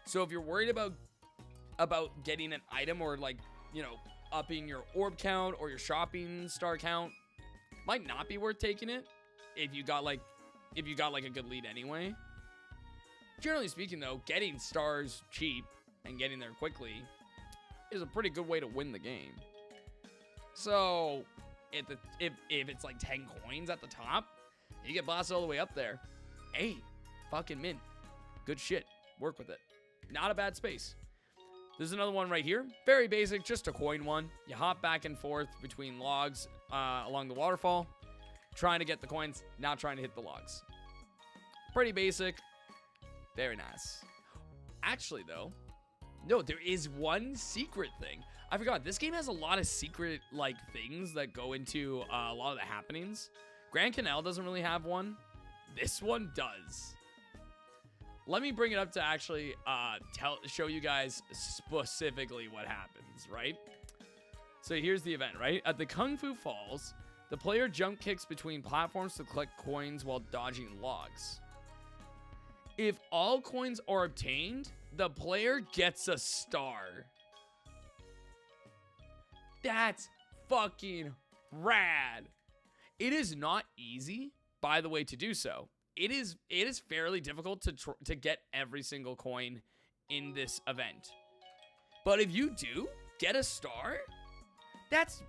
A: So if you're worried about getting an item or like, you know, upping your orb count or your shopping star count, might not be worth taking it if you got like a good lead anyway. Generally speaking though, getting stars cheap and getting there quickly is a pretty good way to win the game. So if it's like 10 coins at the top, you get blasted all the way up there. Hey, fucking mint. Good shit. Work with it. Not a bad space. There's another one right here. Very basic, just a coin one. You hop back and forth between logs along the waterfall, trying to get the coins, not trying to hit the logs. Pretty basic. Very nice. Actually, though, no, there is one secret thing. I forgot. This game has a lot of secret, like, things that go into a lot of the happenings. Grand Canal doesn't really have one. This one does. Let me bring it up to actually show you guys specifically what happens, right? So here's the event, right? At the Kung Fu Falls, the player jump kicks between platforms to collect coins while dodging logs. If all coins are obtained, the player gets a star. That's fucking rad. It is not easy, by the way, to do so. It is fairly difficult to get every single coin in this event. But if you do get a star, that's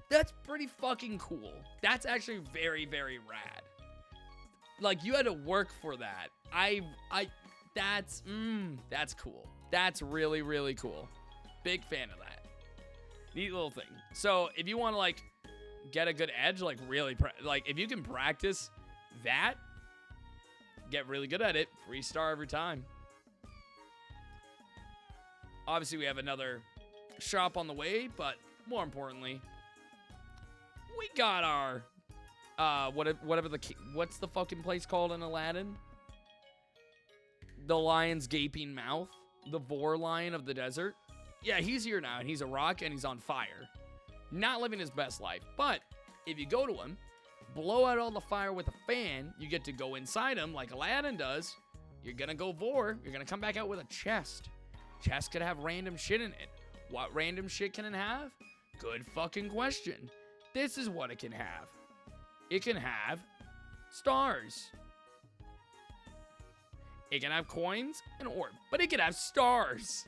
A: pretty fucking cool. That's actually very, very rad. Like, you had to work for that. That's cool. That's really, really cool. Big fan of that. Neat little thing. So if you want to like get a good edge, like really, if you can practice that, get really good at it, free star every time. Obviously, we have another shop on the way, but more importantly, we got our what's the fucking place called in Aladdin? The lion's gaping mouth, the Vor lion of the desert. Yeah, he's here now, and he's a rock, and he's on fire. Not living his best life, but if you go to him, blow out all the fire with a fan, you get to go inside him like Aladdin does. You're gonna go Vor. You're gonna come back out with a chest. Chest could have random shit in it. What random shit can it have? Good fucking question. This is what it can have. It can have stars. It can have coins and orb, but it can have stars.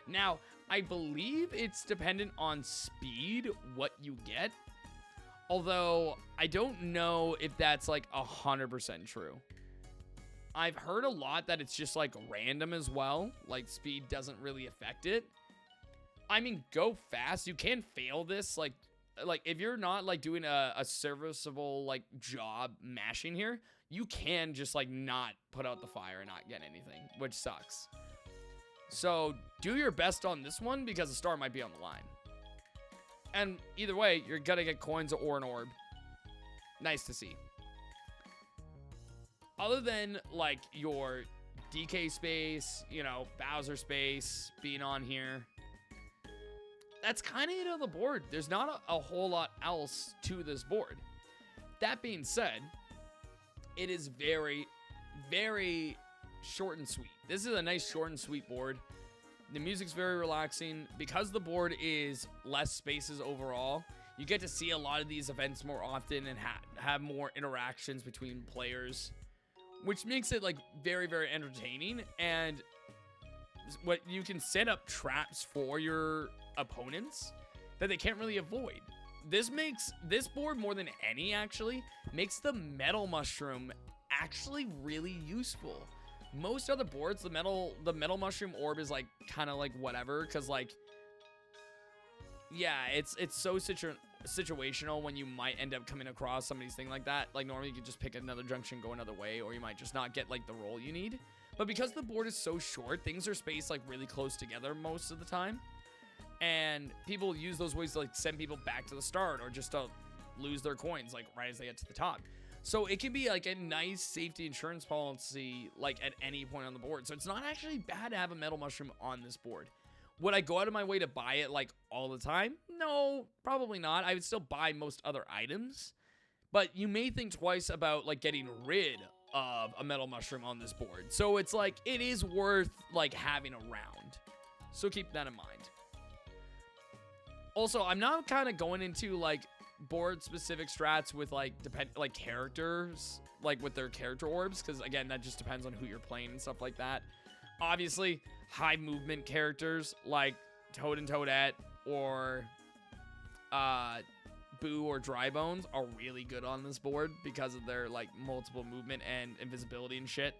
A: Now, I believe it's dependent on speed, what you get. Although, I don't know if that's like 100% true. I've heard a lot that it's just like random as well. Like, speed doesn't really affect it. I mean, go fast. You can fail this. Like if you're not like doing a serviceable like job mashing here, you can just like not put out the fire and not get anything, which sucks. So do your best on this one because the star might be on the line. And either way, you're gonna get coins or an orb. Nice to see. Other than like your DK space, you know, Bowser space being on here, that's kind of it on the board. There's not a whole lot else to this board. That being said, it is very, very short and sweet. This is a nice short and sweet board. The music's very relaxing. Because the board is less spaces overall, you get to see a lot of these events more often and have more interactions between players, which makes it like very, very entertaining. And what you can set up traps for your opponents that they can't really avoid. This makes this board more than any actually makes the metal mushroom actually really useful. Most other boards, the metal mushroom orb is like kind of like whatever, because like, yeah, it's so situational when you might end up coming across somebody's thing like that. Like normally you could just pick another junction, go another way, or you might just not get like the roll you need. But because the board is so short, things are spaced like really close together most of the time. And people use those ways to like send people back to the start or just to lose their coins like right as they get to the top. So it can be like a nice safety insurance policy like at any point on the board. So it's not actually bad to have a metal mushroom on this board. Would I go out of my way to buy it like all the time? No, probably not. I would still buy most other items, but you may think twice about like getting rid of a metal mushroom on this board. So it's like, it is worth like having around. So keep that in mind. Also, I'm now kind of going into like board specific strats with like characters, like with their character orbs, because again, that just depends on who you're playing and stuff like that. Obviously, high movement characters like Toad and Toadette or Boo or Dry Bones are really good on this board because of their like multiple movement and invisibility and shit.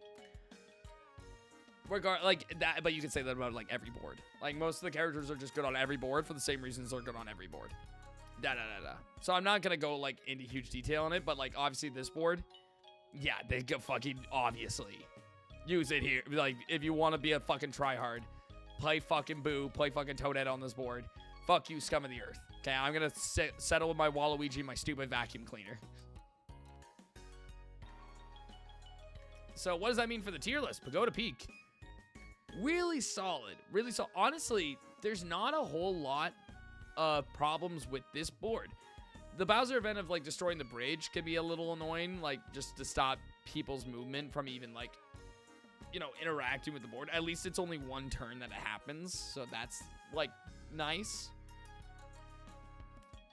A: Like that, but you can say that about like every board. Like most of the characters are just good on every board for the same reasons they're good on every board. So I'm not gonna go like into huge detail on it, but like obviously this board, yeah, they go fucking obviously use it here. Like if you want to be a fucking tryhard, play fucking Boo, play fucking Toadette on this board. Fuck you, scum of the earth. Okay, I'm gonna settle with my Waluigi, my stupid vacuum cleaner. So what does that mean for the tier list? Pagoda Peak. Really solid. Really solid. Honestly, there's not a whole lot of problems with this board. The Bowser event of like destroying the bridge can be a little annoying, like just to stop people's movement from even like, you know, interacting with the board. At least it's only one turn that it happens, so that's like nice.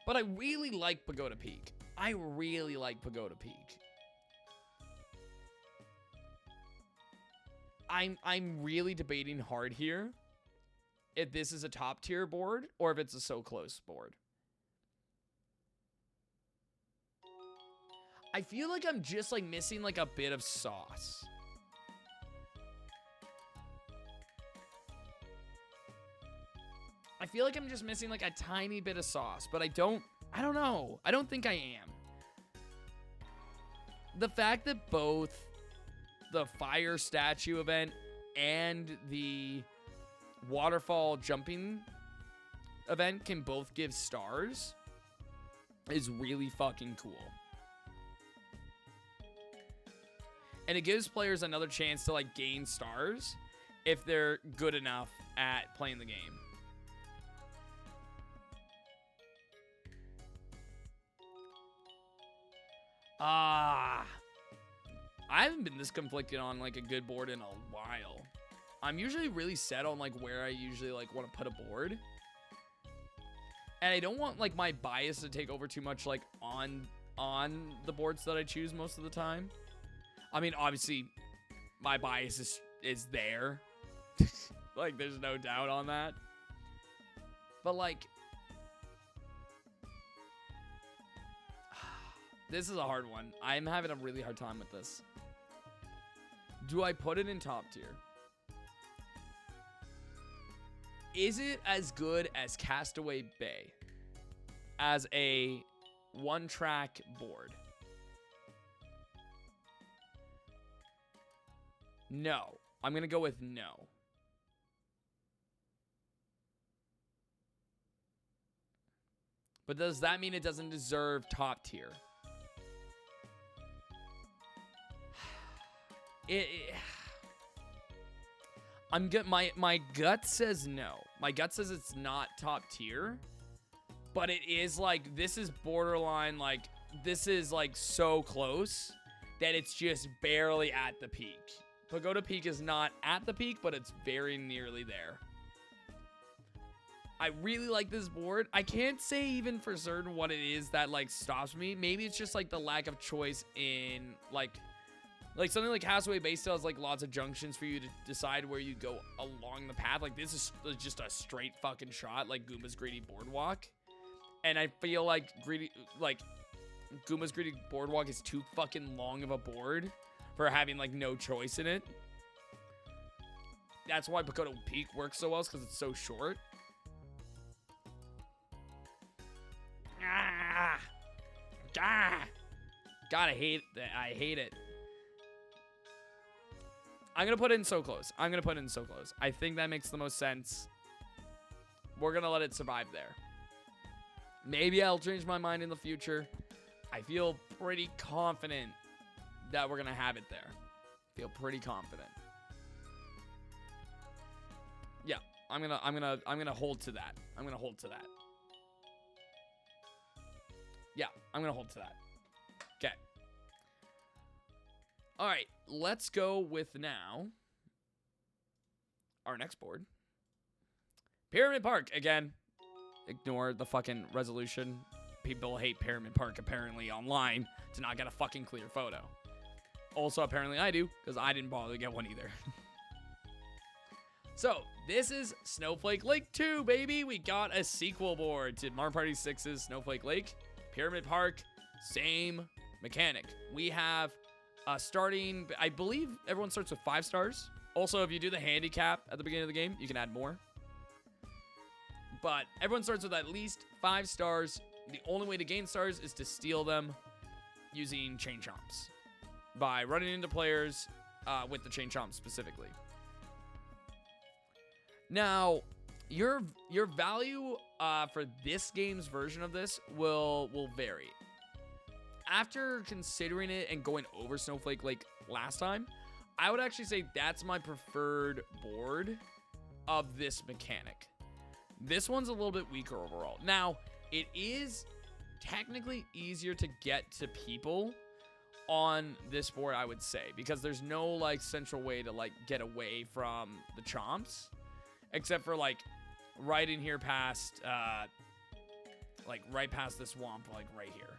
A: But I really like Pagoda Peak. I really like Pagoda Peak. I'm really debating hard here if this is a top tier board or if it's a so close board. I feel like I'm just like missing like a bit of sauce. I feel like I'm just missing like a tiny bit of sauce, but I don't know. I don't think I am. The fact that both the fire statue event and the waterfall jumping event can both give stars is really fucking cool. And it gives players another chance to like gain stars if they're good enough at playing the game. I haven't been this conflicted on like a good board in a while. I'm usually really set on like where I usually like want to put a board. And I don't want like my bias to take over too much like on the boards that I choose most of the time. I mean, obviously my bias is there. Like there's no doubt on that. But like this is a hard one. I'm having a really hard time with this. Do I put it in top tier? Is it as good as Castaway Bay as a one-track board? No. I'm going to go with no. But does that mean it doesn't deserve top tier? I'm good. My gut says no. My gut says it's not top tier, but it is like, this is borderline, like this is like so close that it's just barely at the peak. Pagoda Peak is not at the peak, but it's very nearly there. I really like this board. I can't say even for certain what it is that like stops me. Maybe it's just like the lack of choice in like something like Castaway Bay still has like lots of junctions for you to decide where you go along the path. Like this is just a straight fucking shot, like Goomba's Greedy Boardwalk. And I feel like Goomba's Greedy Boardwalk is too fucking long of a board for having like no choice in it. That's why Pagoda Peak works so well, because it's so short. God, I hate that. I hate it. I'm going to put it in so close. I think that makes the most sense. We're going to let it survive there. Maybe I'll change my mind in the future. I feel pretty confident that we're going to have it there. Feel pretty confident. Yeah. I'm gonna hold to that. I'm gonna hold to that. Yeah, I'm gonna hold to that. Okay. All right, let's go with now our next board. Pyramid Park again. Ignore the fucking resolution. People hate Pyramid Park apparently online to not get a fucking clear photo. Also, apparently I do, because I didn't bother to get one either. So, this is Snowflake Lake 2, baby. We got a sequel board to Mario Party 6's Snowflake Lake. Pyramid Park, same mechanic. We have starting, I believe everyone starts with 5 stars. Also, if you do the handicap at the beginning of the game, you can add more. But everyone starts with at least 5 stars. The only way to gain stars is to steal them using chain chomps. By running into players with the chain chomp specifically. Now, your value for this game's version of this will vary. After considering it and going over Snowflake Lake last time, I would actually say that's my preferred board of this mechanic. This one's a little bit weaker overall. Now, it is technically easier to get to people on this board, I would say, because there's no like central way to like get away from the chomps, except for like right in here past like right past this swamp, like right here.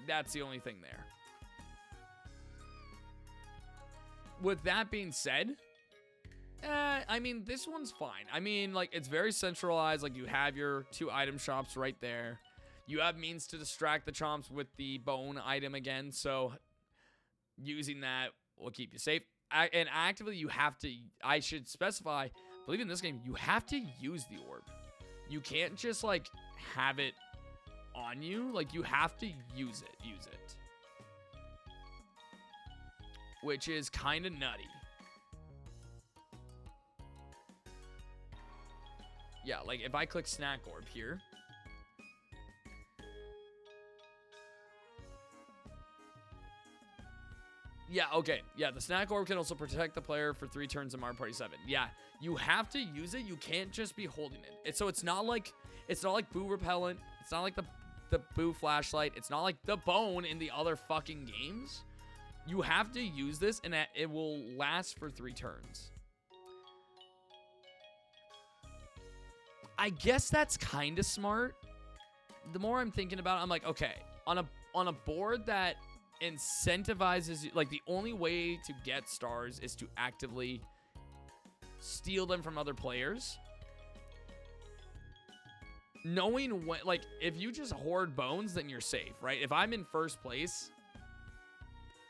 A: That's the only thing there. With that being said, I mean, this one's fine. I mean, like, it's very centralized. Like, you have your 2 item shops right there. You have means to distract the chomps with the bone item again, so using that will keep you safe. And actively, you have to, I should specify, I believe in this game, you have to use the orb. You can't just, like, have it on you. Like, you have to use it. Which is kind of nutty. Yeah, like, if I click Snack Orb here. Yeah, okay. Yeah, the Snack Orb can also protect the player for 3 turns in Mario Party 7. Yeah, you have to use it. You can't just be holding it. So it's not like Boo Repellent. It's not like the Boo Flashlight. It's not like the Bone in the other fucking games. You have to use this, and it will last for 3 turns. I guess that's kind of smart. The more I'm thinking about it, I'm like, okay, on a board that incentivizes you, like, the only way to get stars is to actively steal them from other players. Knowing when, like, if you just hoard bones, then you're safe, right? If I'm in first place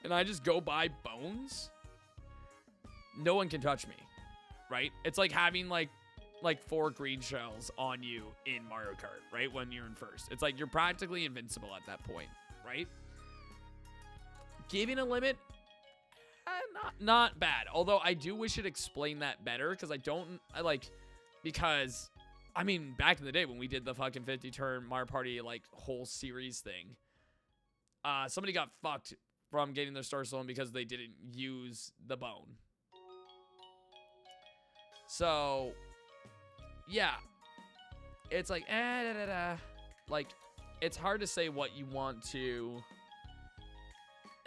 A: and I just go buy bones, no one can touch me, right? It's like having like 4 green shells on you in Mario Kart, right? When you're in first. It's like you're practically invincible at that point, right? Giving a limit, not bad. Although I do wish it explained that better, because because, I mean, back in the day when we did the fucking 50-turn Mario Party, like, whole series thing, somebody got fucked from getting their star stolen because they didn't use the bone. So, yeah, it's like, like, it's hard to say what you want to.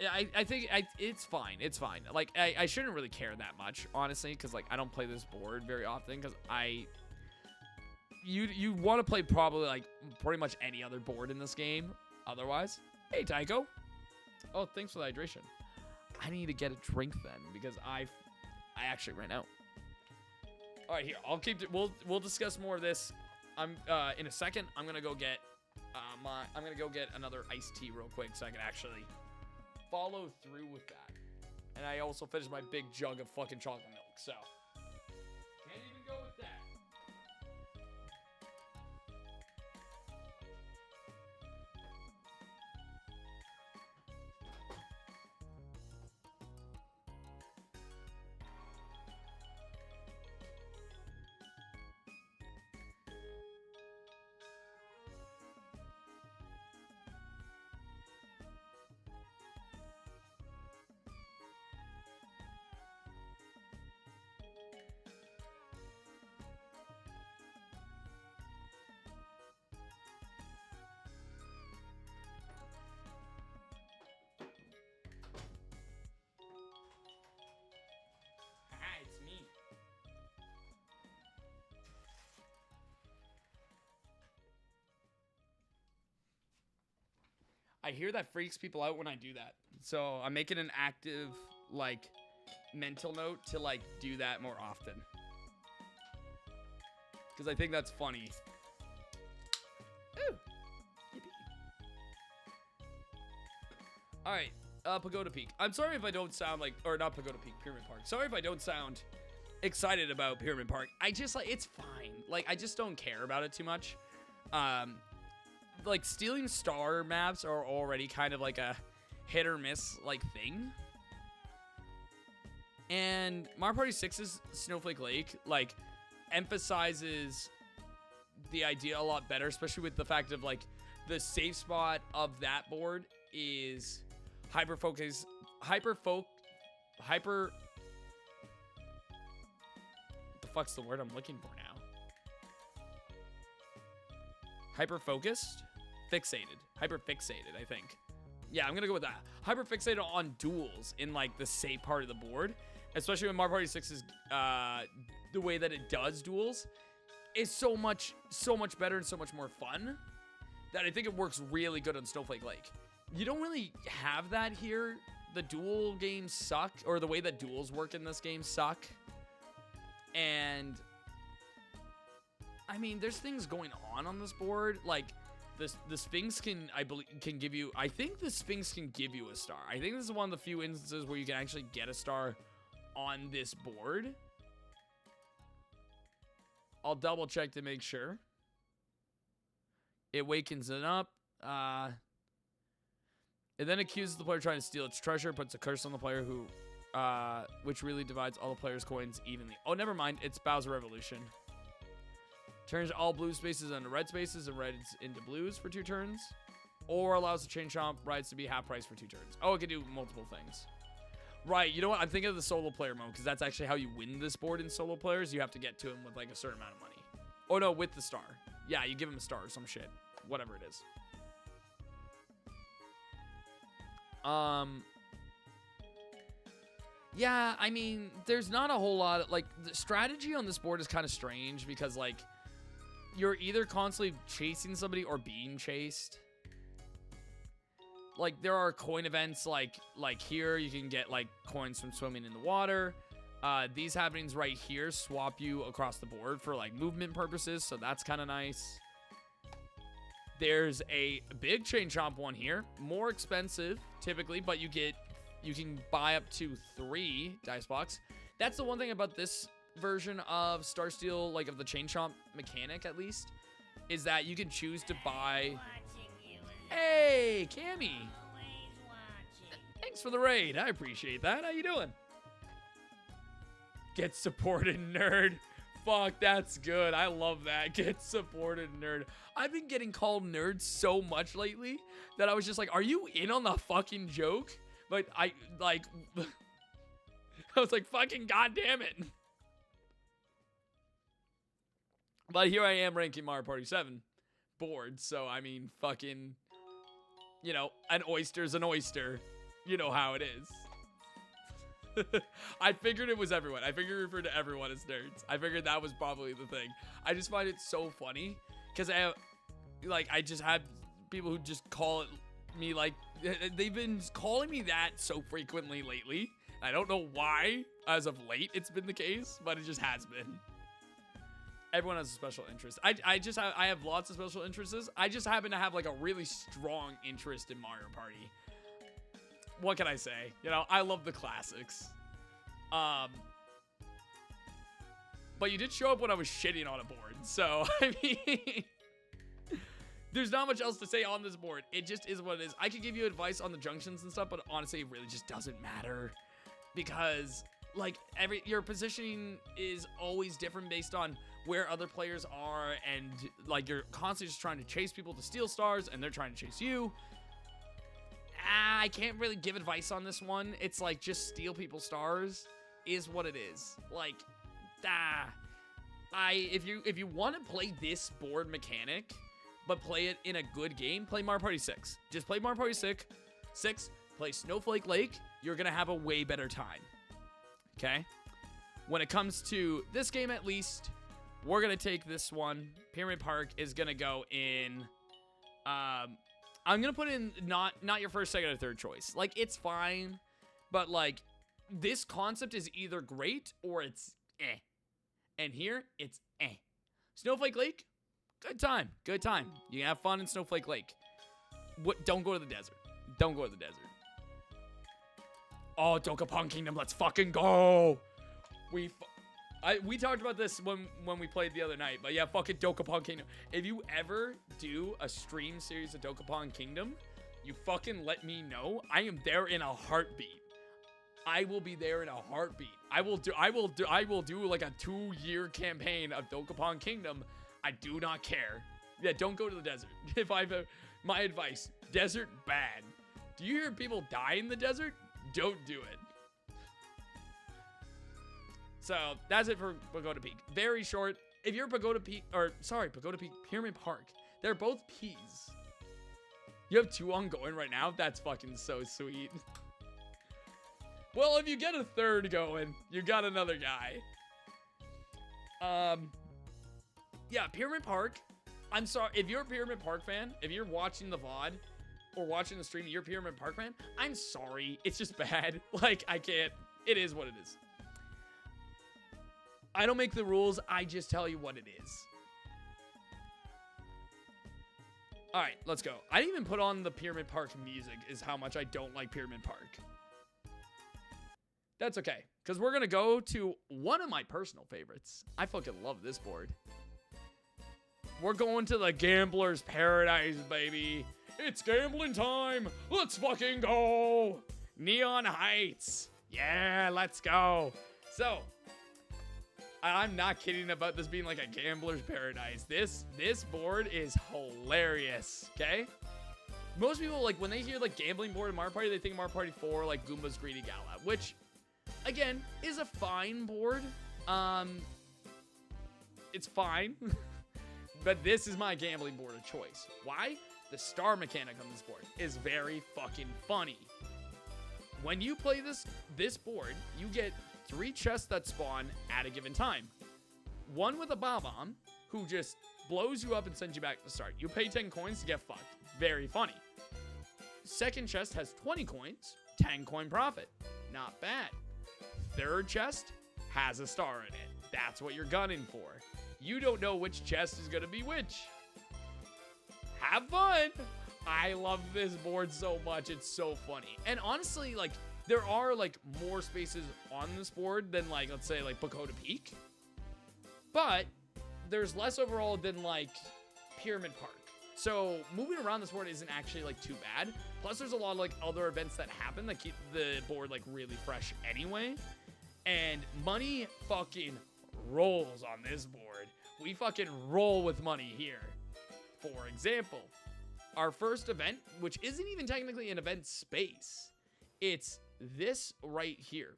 A: I think it's fine. It's fine. Like, I shouldn't really care that much, honestly, because, like, I don't play this board very often, because you want to play probably, like, pretty much any other board in this game otherwise. Hey, Tycho. Oh, thanks for the hydration. I need to get a drink then, because I actually ran out. All right, here, I'll keep it. We'll discuss more of this. In a second. I'm gonna go get another iced tea real quick so I can actually follow through with that. And I also finished my big jug of fucking chocolate milk, so can't even go with that. I hear that freaks people out when I do that. So I'm making an active, like, mental note to, like, do that more often. Because I think that's funny. Ooh. Alright, Pagoda Peak. I'm sorry if I don't sound like, or not Pagoda Peak, Pyramid Park. Sorry if I don't sound excited about Pyramid Park. I just, like, it's fine. Like, I just don't care about it too much. Like, stealing star maps are already kind of like a hit or miss, like, thing. And Mario Party 6's Snowflake Lake, like, emphasizes the idea a lot better, especially with the fact of, like, the safe spot of that board is hyper what the fuck's the word I'm looking for now? Hyper focused? Hyper fixated, I think. Yeah, I'm gonna go with that. Hyper fixated on duels in, like, the safe part of the board, especially when Mario Party 6 is the way that it does duels is so much better and so much more fun that I think it works really good on Snowflake Lake. You don't really have that here. The duel games suck, or the way that duels work in this game suck. And I mean, there's things going on this board, like the Sphinx can give you, I think the Sphinx can give you a star. I think this is one of the few instances where you can actually get a star on this board. I'll double check to make sure. It wakens it up. It then accuses the player trying to steal its treasure, puts a curse on the player who, which really divides all the players' coins evenly. Oh, never mind. It's Bowser Revolution. Turns all blue spaces into red spaces and reds into blues for 2 turns. Or allows the chain chomp rides to be half price for 2 turns. Oh, it can do multiple things. Right, you know what? I'm thinking of the solo player mode, because that's actually how you win this board in solo players. You have to get to him with, like, a certain amount of money. Oh, no, with the star. Yeah, you give him a star or some shit. Whatever it is. Yeah, I mean, there's not a whole lot of, like, the strategy on this board is kind of strange because, like, you're either constantly chasing somebody or being chased. Like, there are coin events like here, you can get, like, coins from swimming in the water. These happenings right here swap you across the board for, like, movement purposes, so that's kind of nice. There's a big chain chomp one here. More expensive, typically, but you can buy up to 3 dice blocks. That's the one thing about this version of Star Steel, like, of the chain chomp mechanic, at least, is that you can choose to buy... Hey, Cammy! Thanks for the raid. I appreciate that. How you doing? Get supported, nerd. Fuck, that's good. I love that. Get supported, nerd. I've been getting called nerd so much lately that I was just like, are you in on the fucking joke? But I was like, fucking goddamn it. But here I am ranking Mario Party 7 board. So, I mean, fucking, you know, an oyster's an oyster. You know how it is. I figured it was everyone. I figured it referred to everyone as nerds. I figured that was probably the thing. I just find it so funny because I just had people who just call it me, like, they've been calling me that so frequently lately. I don't know why as of late it's been the case, but it just has been. Everyone has a special interest. I have lots of special interests. I just happen to have, like, a really strong interest in Mario Party. What can I say? You know, I love the classics. But you did show up when I was shitting on a board. So, I mean, there's not much else to say on this board. It just is what it is. I could give you advice on the junctions and stuff, but honestly, it really just doesn't matter. Because, like, your positioning is always different based on where other players are. And, like, you're constantly just trying to chase people to steal stars, and they're trying to chase you. I can't really give advice on this one. It's like, just steal people's stars is what it is. Like, if you want to play this board mechanic, but play it in a good game, play Mario Party 6. Just play Mario Party 6, play Snowflake Lake. You're going to have a way better time. Okay? When it comes to this game, at least, we're going to take this one. Pyramid Park is going to go in... I'm gonna put in not your first, second, or third choice. Like, it's fine, but like, this concept is either great or it's eh. And here, it's eh. Snowflake Lake, good time. Good time. You can have fun in Snowflake Lake. Don't go to the desert. Don't go to the desert. Oh, Dokapon Kingdom, let's fucking go. We talked about this when we played the other night, but yeah, fucking Dokapon Kingdom. If you ever do a stream series of Dokapon Kingdom, you fucking let me know. I am there in a heartbeat. I will be there in a heartbeat. I will do like a 2-year campaign of Dokapon Kingdom. I do not care. Yeah, don't go to the desert. My advice, desert bad. Do you hear people die in the desert? Don't do it. So that's it for Pagoda Peak. Very short. If you're Pagoda Peak, Pagoda Peak, Pyramid Park, they're both P's. You have 2 ongoing right now? That's fucking so sweet. Well, if you get a third going, you got another guy. Yeah, Pyramid Park. I'm sorry, if you're a Pyramid Park fan, if you're watching the VOD or watching the stream, you're a Pyramid Park fan, I'm sorry. It's just bad. Like, I can't. It is what it is. I don't make the rules. I just tell you what it is. All right, let's go. I didn't even put on the Pyramid Park music is how much I don't like Pyramid Park. That's okay, because we're going to go to one of my personal favorites. I fucking love this board. We're going to the Gambler's Paradise, baby. It's gambling time. Let's fucking go. Neon Heights. Yeah, let's go. So, I'm not kidding about this being like a Gambler's Paradise. This board is hilarious, okay? Most people, like, when they hear, like, gambling board in Mario Party, they think Mario Party 4, like, Goomba's Greedy Gala, which, again, is a fine board. It's fine. But this is my gambling board of choice. Why? The star mechanic on this board is very fucking funny. When you play this board, you get 3 chests that spawn at a given time. One with a Bob-omb, who just blows you up and sends you back to the start. You pay 10 coins to get fucked. Very funny. Second chest has 20 coins, 10 coin profit. Not bad. Third chest has a star in it. That's what you're gunning for. You don't know which chest is going to be which. Have fun. I love this board so much. It's so funny. And honestly, like, there are, like, more spaces on this board than, like, let's say, like, Pagoda Peak. But there's less overall than, like, Pyramid Park. So moving around this board isn't actually, like, too bad. Plus, there's a lot of, like, other events that happen that keep the board, like, really fresh anyway. And money fucking rolls on this board. We fucking roll with money here. For example, our first event, which isn't even technically an event space, it's this right here.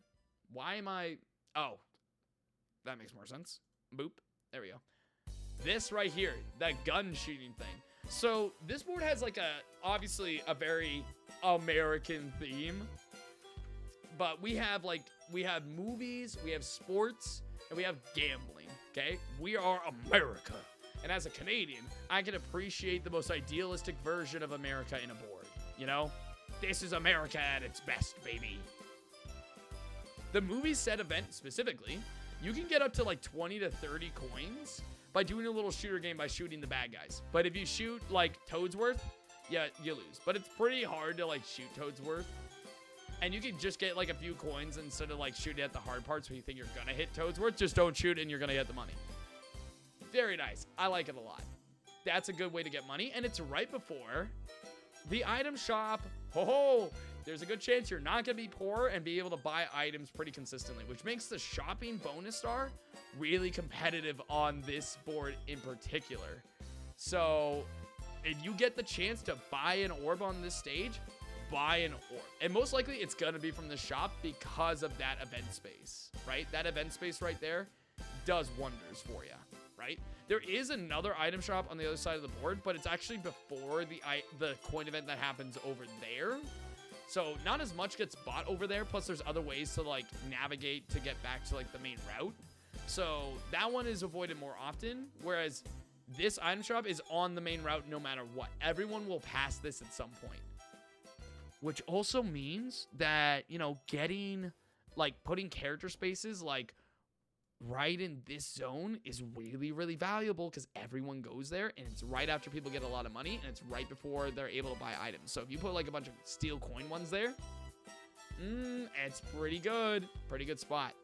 A: Why am I... Oh, that makes more sense. Boop. There we go. This right here, that gun shooting thing. So this board has like obviously a very American theme, but we have movies, we have sports, and we have gambling, okay? We are America. And as a Canadian, I can appreciate the most idealistic version of America in a board, you know? This is America at its best, baby. The movie set event specifically, you can get up to like 20 to 30 coins by doing a little shooter game by shooting the bad guys. But if you shoot like Toadsworth, yeah, you lose. But it's pretty hard to like shoot Toadsworth. And you can just get like a few coins instead of like shooting at the hard parts where you think you're gonna hit Toadsworth. Just don't shoot and you're gonna get the money. Very nice. I like it a lot. That's a good way to get money. And it's right before the item shop. Ho-ho! There's a good chance you're not going to be poor and be able to buy items pretty consistently, which makes the shopping bonus star really competitive on this board in particular. So if you get the chance to buy an orb on this stage, buy an orb. And most likely it's going to be from the shop because of that event space, right? That event space right there does wonders for you. Right? There is another item shop on the other side of the board, but it's actually before the coin event that happens over there. So not as much gets bought over there. Plus there's other ways to like navigate to get back to like the main route. So that one is avoided more often. Whereas this item shop is on the main route no matter what. Everyone will pass this at some point. Which also means that, you know, getting, like, putting character spaces, like, right in this zone is really, really valuable because everyone goes there, and it's right after people get a lot of money, and it's right before they're able to buy items. So if you put, like, a bunch of steel coin ones there, it's pretty good. Pretty good spot.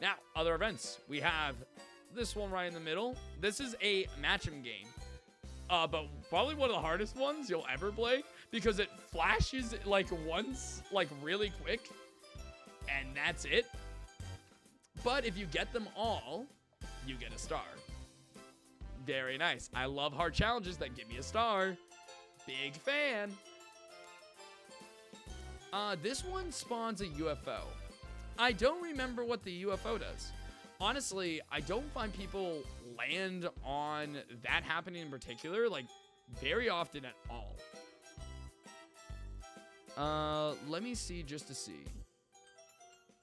A: Now, other events. We have this one right in the middle. This is a match-em game. But probably one of the hardest ones you'll ever play because it flashes like once, like really quick, and that's it. But if you get them all, you get a star. Very nice. I love hard challenges that give me a star. Big fan. This one spawns a UFO. I don't remember what the UFO does. Honestly, I don't find people land on that happening in particular, like, very often at all. Let me see just to see.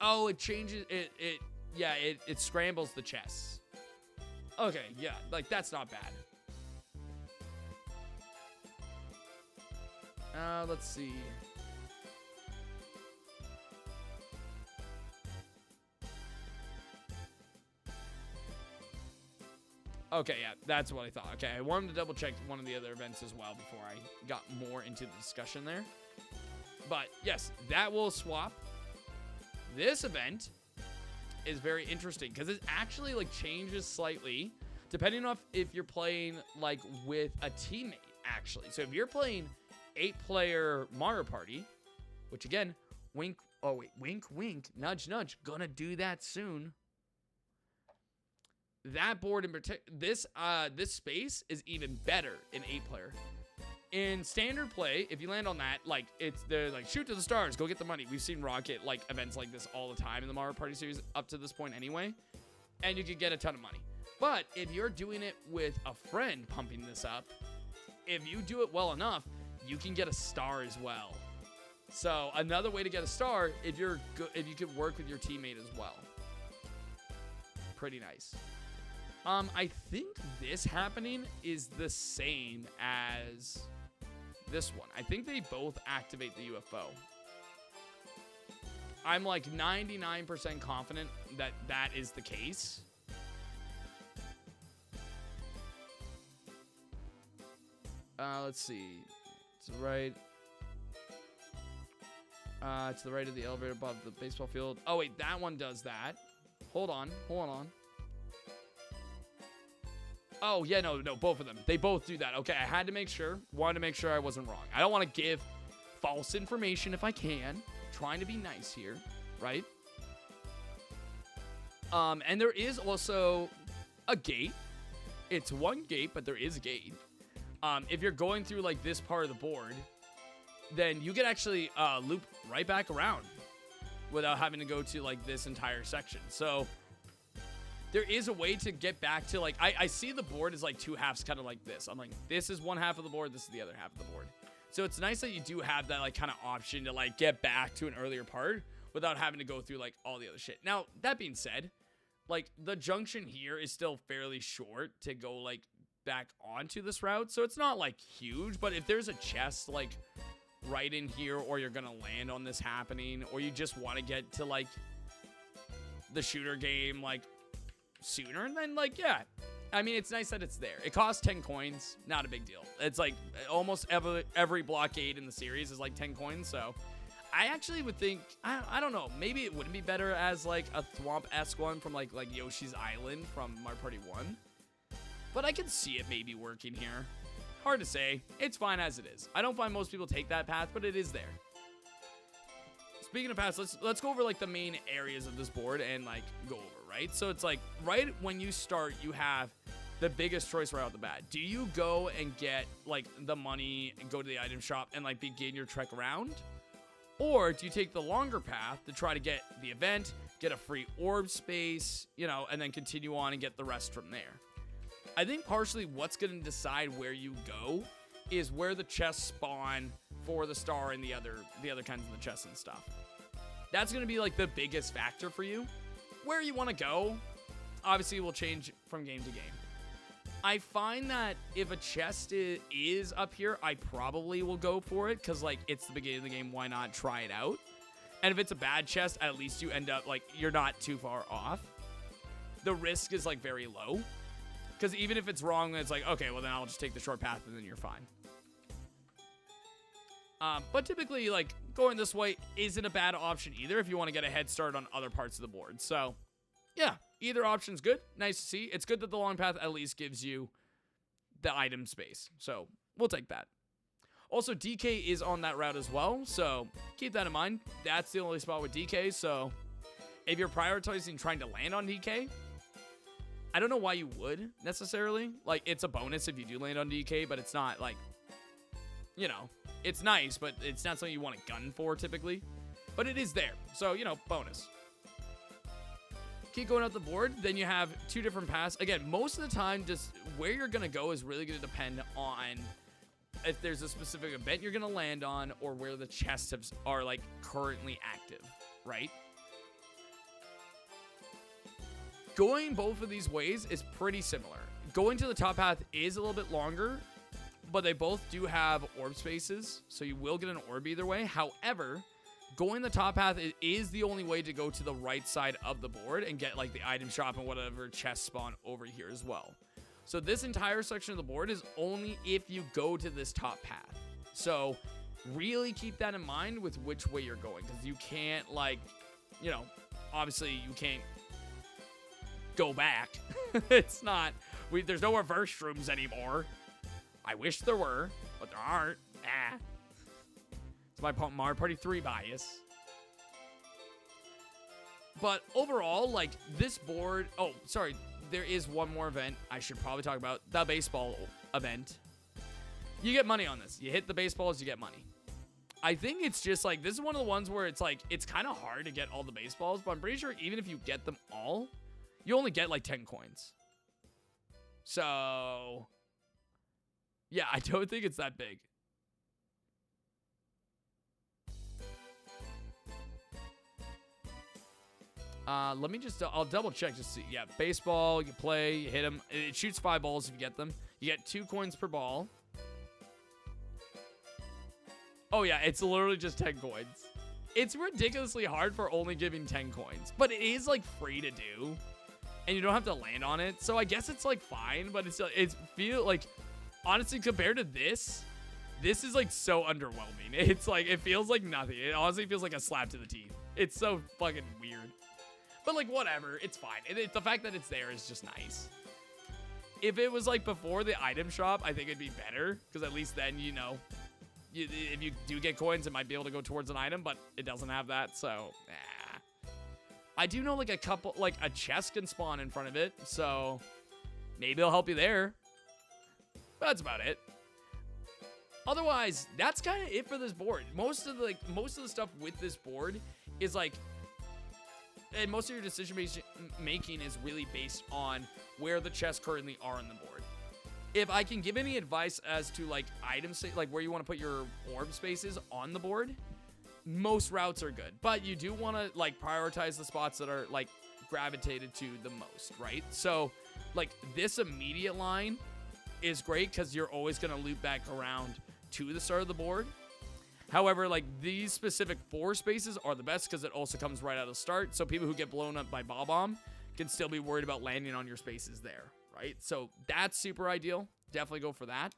A: Oh, it changes, it scrambles the chests. Okay, yeah, like, that's not bad. Let's see. Okay, yeah, that's what I thought. Okay, I wanted to double check one of the other events as well before I got more into the discussion there. But yes, that will swap. This event is very interesting because it actually like changes slightly depending on if you're playing like with a teammate actually. So if you're playing 8-player Mario Party, which again, wink, wink, nudge, nudge, gonna do that soon. That board in particular, this space is even better in 8-player. In standard play, if you land on that, like, they're like, shoot to the stars, go get the money. We've seen Rocket, like, events like this all the time in the Mario Party series up to this point anyway. And you could get a ton of money. But if you're doing it with a friend pumping this up, if you do it well enough, you can get a star as well. So another way to get a star, if you could work with your teammate as well. Pretty nice. I think this happening is the same as this one. I think they both activate the UFO. I'm like 99% confident that that is the case. Let's see. It's right. To the right of the elevator above the baseball field. Oh, wait, that one does that. Hold on. Oh, yeah, no, both of them. They both do that. Okay, I had to make sure. Wanted to make sure I wasn't wrong. I don't want to give false information if I can. Trying to be nice here, right? And there is also a gate. It's one gate, but there is a gate. If you're going through, like, this part of the board, then you can actually loop right back around without having to go to, like, this entire section. So there is a way to get back to, like, I see the board as, like, two halves kind of like this. I'm like, this is one half of the board, this is the other half of the board. So it's nice that you do have that, like, kind of option to, like, get back to an earlier part without having to go through, like, all the other shit. Now, that being said, like, the junction here is still fairly short to go, like, back onto this route. So it's not, like, huge, but if there's a chest, like, right in here, or you're gonna land on this happening, or you just want to get to, like, the shooter game, like, sooner, then, like, yeah, I mean, it's nice that it's there. It costs 10 coins, not a big deal. It's like almost every blockade in the series is like 10 coins, so I actually would think, I don't know, maybe it wouldn't be better as like a Thwomp-esque one from like Yoshi's Island from Mario Party 1, but I can see it maybe working here. Hard to say. It's fine as it is. I don't find most people take that path, but it is there. Speaking of paths, let's go over like the main areas of this board and like go over. Right? So it's like right when you start, you have the biggest choice right out the bat. Do you go and get like the money and go to the item shop and like begin your trek around? Or do you take the longer path to try to get the event, get a free orb space, you know, and then continue on and get the rest from there? I think partially what's going to decide where you go is where the chests spawn for the star and the other kinds of the chests and stuff. That's going to be like the biggest factor for you. Where you want to go, obviously will change from game to game. I find that if a chest is up here, I probably will go for it because, like, it's the beginning of the game. Why not try it out? And if it's a bad chest, at least you end up, like, you're not too far off. The risk is, like, very low. Because even if it's wrong, it's like, okay, well, then I'll just take the short path and then you're fine. But typically, like, going this way isn't a bad option either if you want to get a head start on other parts of the board. So, yeah, either option's good. Nice to see. It's good that the long path at least gives you the item space. So, we'll take that. Also, DK is on that route as well, so keep that in mind. That's the only spot with DK, so if you're prioritizing trying to land on DK, I don't know why you would necessarily. Like, it's a bonus if you do land on DK, but it's not, like, you know, it's nice, but it's not something you want to gun for typically. But it is there, so, you know, bonus. Keep going up the board, then you have two different paths. Again, most of the time, just where you're going to go is really going to depend on if there's a specific event you're going to land on or where the chests are, like, currently active, right? Going both of these ways is pretty similar. Going to the top path is a little bit longer, but they both do have orb spaces, so you will get an orb either way. However, going the top path is the only way to go to the right side of the board and get, like, the item shop and whatever chest spawn over here as well. So this entire section of the board is only if you go to this top path. So really keep that in mind with which way you're going, because you can't, like, you know, obviously you can't go back. It's not, there's no reverse rooms anymore. I wish there were, but there aren't. It's my Mario Party 3 bias. But overall, like, this board, oh, sorry, there is one more event I should probably talk about, the baseball event. You get money on this. You hit the baseballs, you get money. I think it's just, like, this is one of the ones where it's, like, it's kind of hard to get all the baseballs, but I'm pretty sure even if you get them all, you only get, like, 10 coins. So, yeah, I don't think it's that big. Let me just, I'll double check to see. Yeah, baseball, you play, you hit them. It shoots 5 balls if you get them. You get 2 coins per ball. Oh, yeah, it's literally just 10 coins. It's ridiculously hard for only giving 10 coins, but it is, like, free to do, and you don't have to land on it. So I guess it's, like, fine, but it's feel like, honestly, compared to this is, like, so underwhelming. It's, like, it feels like nothing. It honestly feels like a slap to the teeth. It's so fucking weird. But, like, whatever. It's fine. The fact that it's there is just nice. If it was, like, before the item shop, I think it'd be better. Because at least then, you know, if you do get coins, it might be able to go towards an item. But it doesn't have that, so, I do know, like, a couple, like, a chest can spawn in front of it. So, maybe it'll help you there. But that's about it. Otherwise, that's kind of it for this board. Most of the stuff with this board is, like, and most of your decision making is really based on where the chests currently are on the board. If I can give any advice as to, like, items, like where you want to put your orb spaces on the board, most routes are good. But you do want to, like, prioritize the spots that are, like, gravitated to the most, right? So, like, this immediate line is great because you're always going to loop back around to the start of the board. However, like, these specific 4 spaces are the best because it also comes right out of the start. So people who get blown up by Bob-omb can still be worried about landing on your spaces there, right? So that's super ideal. Definitely go for that.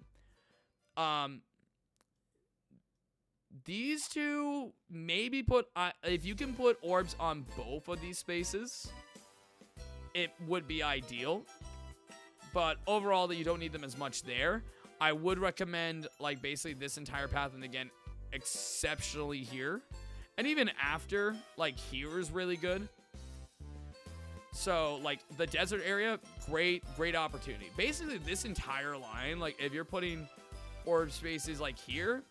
A: These two, maybe put, if you can put orbs on both of these spaces, it would be ideal. But overall, that you don't need them as much there. I would recommend, like, basically this entire path, and again, exceptionally here, and even after, like, here is really good. So, like, the desert area, great opportunity. Basically this entire line, like, if you're putting orb spaces like here,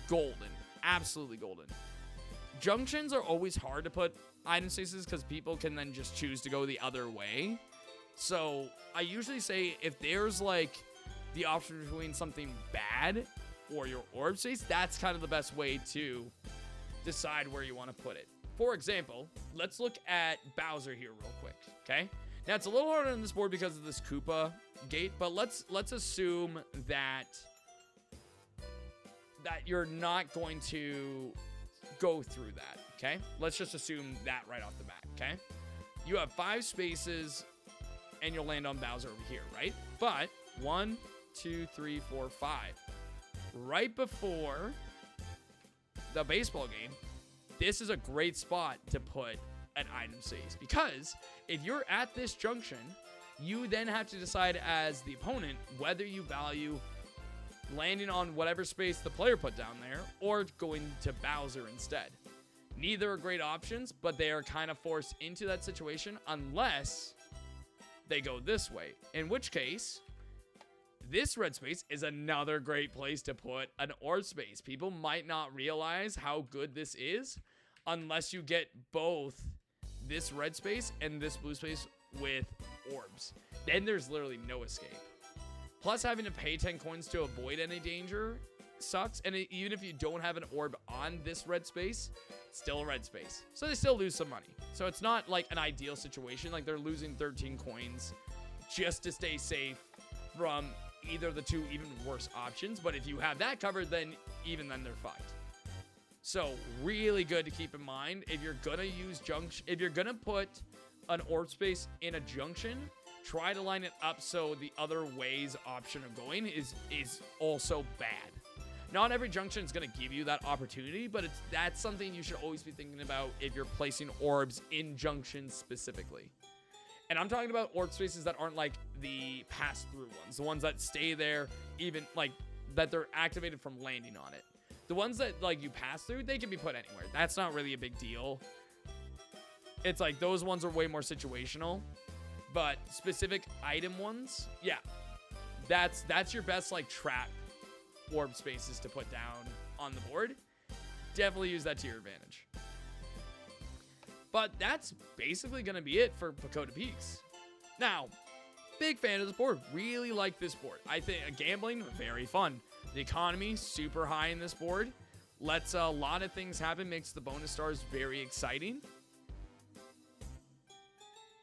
A: golden, absolutely golden. Junctions are always hard to put item spaces because people can then just choose to go the other way. So I usually say if there's, like, the option between something bad or your orb space, that's kind of the best way to decide where you want to put it. For example, let's look at Bowser here real quick, okay? Now, it's a little harder on this board because of this Koopa gate, but let's assume that you're not going to go through that, okay? Let's just assume that right off the bat, okay? You have 5 spaces, and you'll land on Bowser over here, right? But 1, 2, 3, 4, 5. Right before the baseball game, this is a great spot to put an item space, because if you're at this junction, you then have to decide as the opponent whether you value landing on whatever space the player put down there or going to Bowser instead. Neither are great options, but they are kind of forced into that situation unless they go this way, in which case this red space is another great place to put an orb space. People might not realize how good this is unless you get both this red space and this blue space with orbs. Then there's literally no escape. Plus, having to pay 10 coins to avoid any danger sucks. And even if you don't have an orb on this red space, it's still a red space. So they still lose some money. So it's not like an ideal situation. Like, they're losing 13 coins just to stay safe from either of the two even worse options. But if you have that covered, then even then they're fucked. So really good to keep in mind. If you're gonna use junction, if you're gonna put an orb space in a junction, try to line it up so the other ways option of going is also bad. Not every junction is going to give you that opportunity, but that's something you should always be thinking about if you're placing orbs in junctions specifically. And I'm talking about orb spaces that aren't like the pass-through ones, the ones that stay there, even like that they're activated from landing on it. The ones that like you pass through, they can be put anywhere. That's not really a big deal. It's like those ones are way more situational. But specific item ones, yeah, that's your best like trap orb spaces to put down on the board. Definitely use that to your advantage. But that's basically going to be it for Pagoda Peaks. Now, big fan of this board. Really like this board. I think gambling, very fun. The economy, super high in this board. Lets a lot of things happen. Makes the bonus stars very exciting.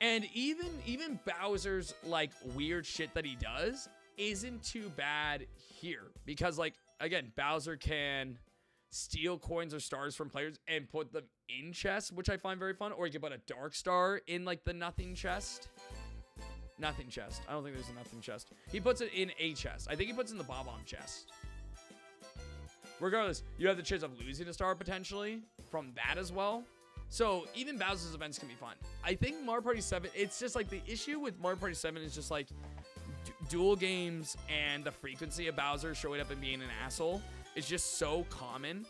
A: And even Bowser's like weird shit that he does isn't too bad here. Because like, again, Bowser can steal coins or stars from players and put them in chests, which I find very fun. Or you can put a dark star in like the nothing chest. Nothing chest. I don't think there's a nothing chest. He puts it in a chest. I think he puts it in the Bob-omb chest. Regardless, you have the chance of losing a star potentially from that as well. So even Bowser's events can be fun. I think Mario Party 7, it's just like the issue with Mario Party 7 is just like dual games and the frequency of Bowser showing up and being an asshole is just so common.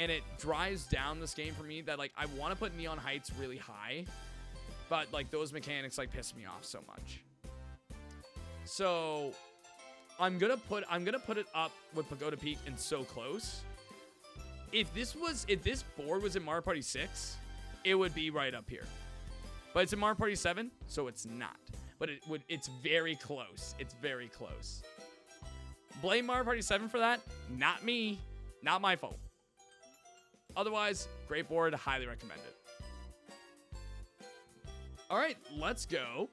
A: And it drives down this game for me that like I want to put Neon Heights really high, but like those mechanics like piss me off so much. So I'm gonna put it up with Pagoda Peak and So Close. If this board was in Mario Party 6, it would be right up here. But it's in Mario Party 7, so it's not. But it's very close. It's very close. Blame Mario Party 7 for that? Not me. Not my fault. Otherwise, great board. Highly recommend it. All right, let's go.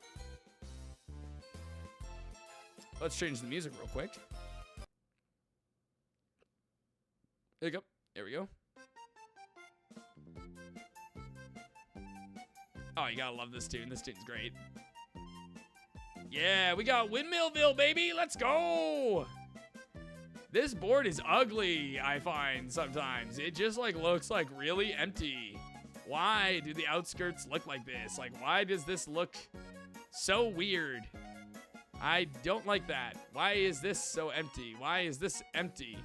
A: Let's change the music real quick. There you go. There we go. Oh, you gotta love this tune. This tune's great. Yeah, we got Windmillville, baby. Let's go. This board is ugly, I find sometimes. It just like looks like really empty. Why do the outskirts look like this? Like, why does this look so weird? I don't like that. Why is this so empty? Why is this empty?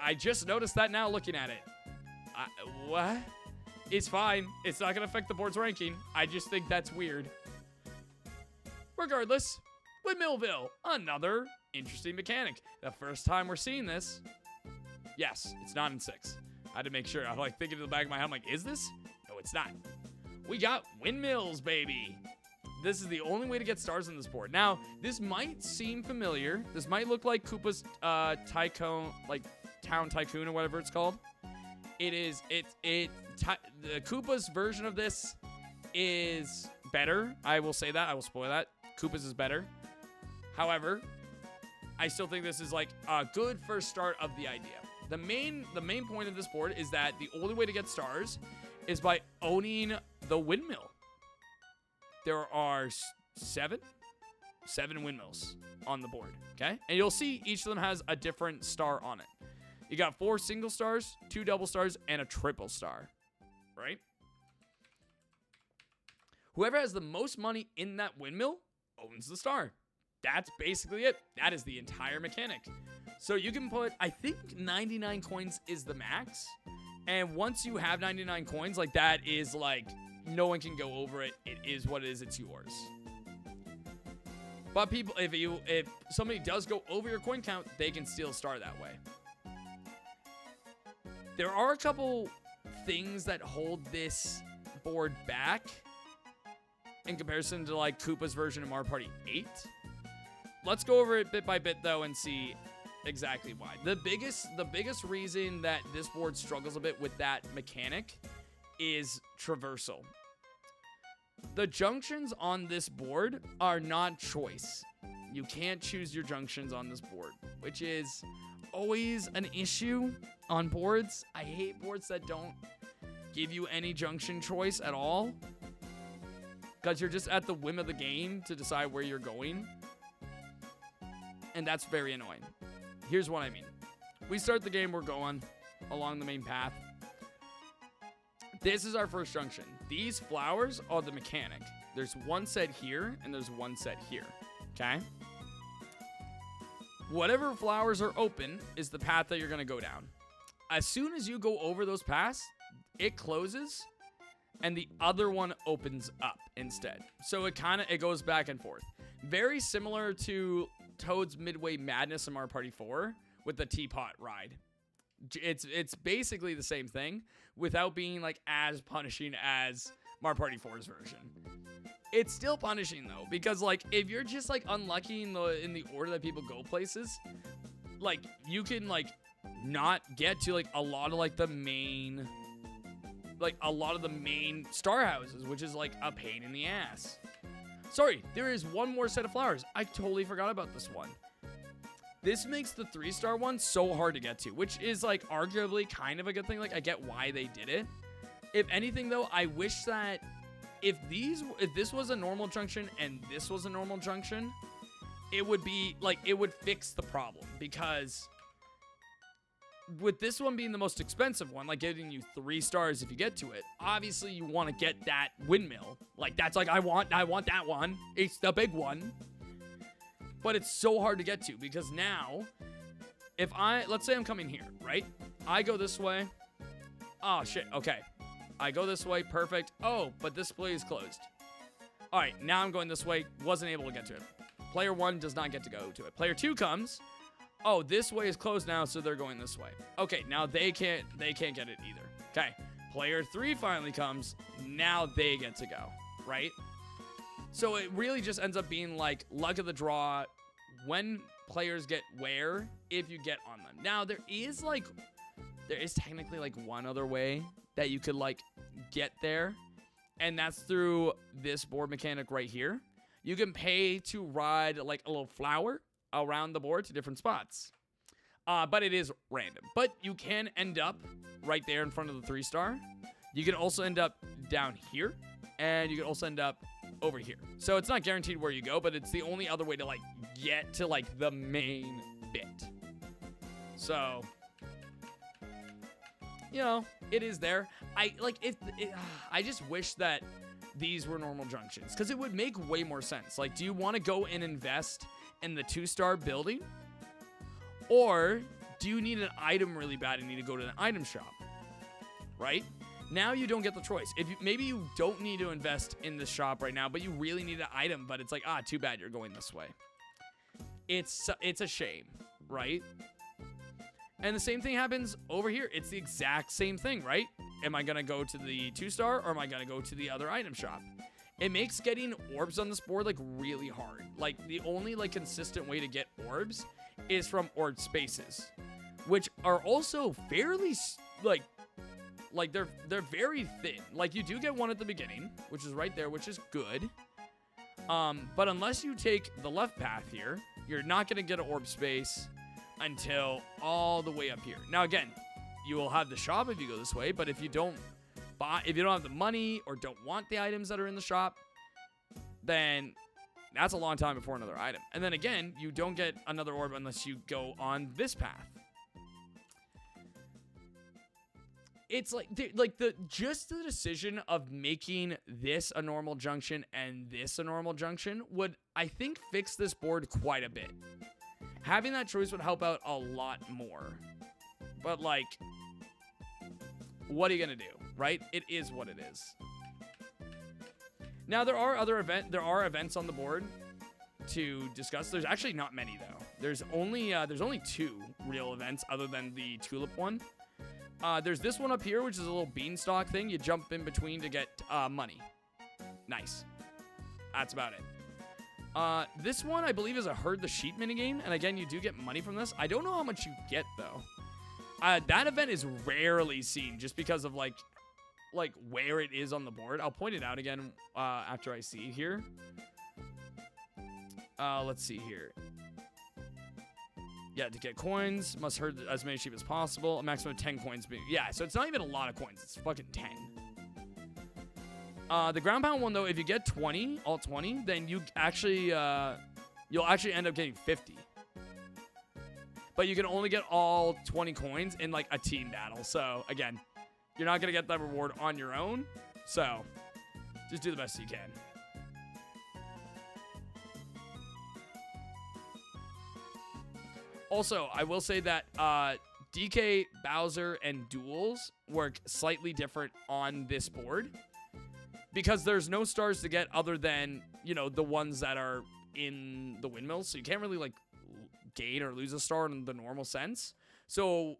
A: I just noticed that now looking at it. What? It's fine. It's not going to affect the board's ranking. I just think that's weird. Regardless, Windmillville, another interesting mechanic. The first time we're seeing this. Yes, it's not in 6. I had to make sure. I'm like thinking in the back of my head, I'm like, is this? No, it's not. We got windmills, baby. This is the only way to get stars on this board. Now, this might seem familiar. This might look like Koopa's Tycoon, like Town Tycoon or whatever it's called. It is. The Koopa's version of this is better. I will say that. I will spoil that. Koopa's is better. However, I still think this is like a good first start of the idea. The main point of this board is that the only way to get stars is by owning the windmill. There are seven windmills on the board, okay? And you'll see each of them has a different star on it. You got 4 single stars, 2 double stars, and a triple star, right? Whoever has the most money in that windmill owns the star. That's basically it. That is the entire mechanic. So you can put, I think 99 coins is the max. And once you have 99 coins, like that is like, no one can go over it. It is what it is. It's yours. But people, if somebody does go over your coin count, they can steal a star that way. There are a couple things that hold this board back in comparison to like Koopa's version of Mario Party 8. Let's go over it bit by bit though and see exactly why. The biggest reason that this board struggles a bit with that mechanic is traversal. The junctions on this board are not choice. You can't choose your junctions on this board, which is always an issue on boards. I hate boards that don't give you any junction choice at all, because you're just at the whim of the game to decide where you're going. And that's very annoying. Here's what I mean. We start the game, we're going along the main path. This is our first junction. These flowers are the mechanic. There's one set here, and there's one set here, okay? Whatever flowers are open is the path that you're gonna go down. As soon as you go over those paths, it closes, and the other one opens up instead. So it goes back and forth. Very similar to Toad's Midway Madness in Mario Party 4 with the teapot ride. It's basically the same thing without being like as punishing as Mario Party 4's version. It's still punishing though, because like if you're just like unlucky in the order that people go places, like you can like not get to like a lot of the main star houses, which is like a pain in the ass. Sorry, there is one more set of flowers. I totally forgot about this one. This makes the 3-star one so hard to get to, which is like arguably kind of a good thing. Like I get why they did it. If anything though, I wish that if this was a normal junction and this was a normal junction, it would be like, it would fix the problem, because with this one being the most expensive one, like getting you 3 stars if you get to it, obviously you want to get that windmill. Like that's like, I want that one. It's the big one. But it's so hard to get to, because now if let's say I'm coming here, right? I go this way. Oh shit. Okay. I go this way. Perfect. Oh, but this play is closed. All right. Now I'm going this way. Wasn't able to get to it. Player 1 does not get to go to it. Player 2 comes. Oh, this way is closed now, so they're going this way. Okay, now they can't get it either. Okay, player 3 finally comes. Now they get to go, right? So it really just ends up being like luck of the draw when players get where, if you get on them. Now there is technically like one other way that you could like get there, and that's through this board mechanic right here. You can pay to ride like a little flower around the board to different spots. But it is random. But you can end up right there in front of the 3-star. You can also end up down here, and you can also end up over here. So it's not guaranteed where you go, but it's the only other way to like get to like the main bit. So, you know, it is there. I just wish that these were normal junctions, because it would make way more sense. Like, do you want to go and invest in the 2-star building, or do you need an item really bad and need to go to an item shop, right? Now you don't get the choice. Maybe you don't need to invest in the shop right now, but you really need an item, but it's like, too bad you're going this way. It's a shame, right? And the same thing happens over here. It's the exact same thing, right? Am I gonna go to the 2-star, or am I gonna go to the other item shop? It makes getting orbs on this board like really hard. Like the only like consistent way to get orbs is from orb spaces, which are also fairly like Like, they're very thin. Like, you do get one at the beginning, which is right there, which is good. But unless you take the left path here, you're not going to get an orb space until all the way up here. Now, again, you will have the shop if you go this way, but if you don't have the money or don't want the items that are in the shop, then that's a long time before another item. And then again, you don't get another orb unless you go on this path. It's like just the decision of making this a normal junction and this a normal junction would, I think, fix this board quite a bit. Having that choice would help out a lot more. But, like, what are you going to do, right? It is what it is. Now, there are events on the board to discuss. There's actually not many, though. There's only 2 real events other than the tulip one. There's this one up here, which is a little beanstalk thing. You jump in between to get money. Nice. That's about it. This one, I believe, is a herd the sheep minigame. And again, you do get money from this. I don't know how much you get, though. That event is rarely seen just because of, like where it is on the board. I'll point it out again after I see here. Let's see here. Yeah, to get coins, must herd as many sheep as possible. A maximum of 10 coins. Yeah, so it's not even a lot of coins. It's fucking 10. The ground pound one, though, if you get 20, all 20, then you'll actually end up getting 50. But you can only get all 20 coins in, like, a team battle. So, again, you're not going to get that reward on your own. So, just do the best you can. Also, I will say that DK, Bowser, and Duels work slightly different on this board. Because there's no stars to get other than, you know, the ones that are in the windmills. So you can't really, like, gain or lose a star in the normal sense. So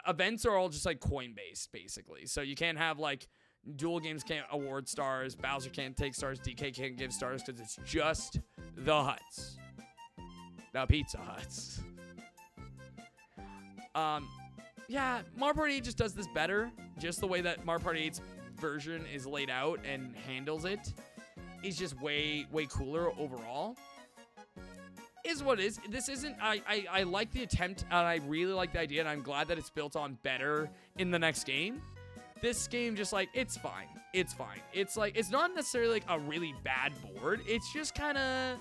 A: events are all just, like, coin-based, basically. So you can't have, like, Duel games can't award stars. Bowser can't take stars. DK can't give stars because it's just the huts. The Pizza Huts. Yeah, Mario Party 8 just does this better. Just the way that Mario Party 8's version is laid out and handles it is just way cooler overall. Is what it is. This isn't, I like the attempt and I really like the idea and I'm glad that it's built on better in the next game. This game just, like, it's fine. It's fine. It's like, it's not necessarily like a really bad board. It's just kind of,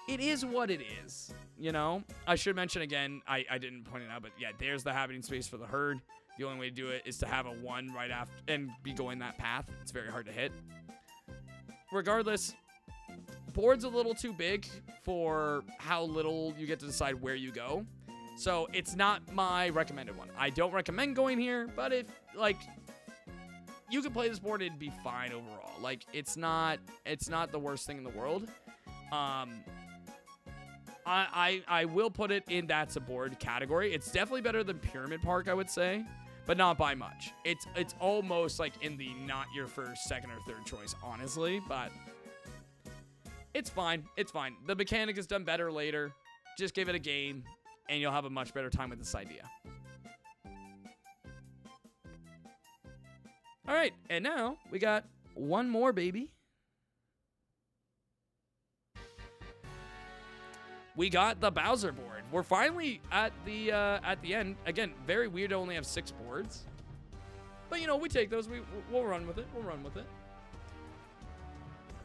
A: it is what it is, you know? I should mention again, I didn't point it out, but yeah, there's the happening space for the herd. The only way to do it is to have a 1 right after and be going that path. It's very hard to hit. Regardless, board's a little too big for how little you get to decide where you go. So it's not my recommended one. I don't recommend going here, but if, like, you could play this board, it'd be fine overall. Like, it's not the worst thing in the world. I will put it in that's a board category. It's definitely better than Pyramid Park, I would say, but not by much. It's almost like in the not your first, second, or third choice, honestly, but it's fine. It's fine. The mechanic is done better later. Just give it a game, and you'll have a much better time with this idea. All right, and now we got one more, baby. We got the Bowser board. We're finally at the end. Again, very weird to only have 6 boards. But, you know, we take those. We'll run with it. We'll run with it.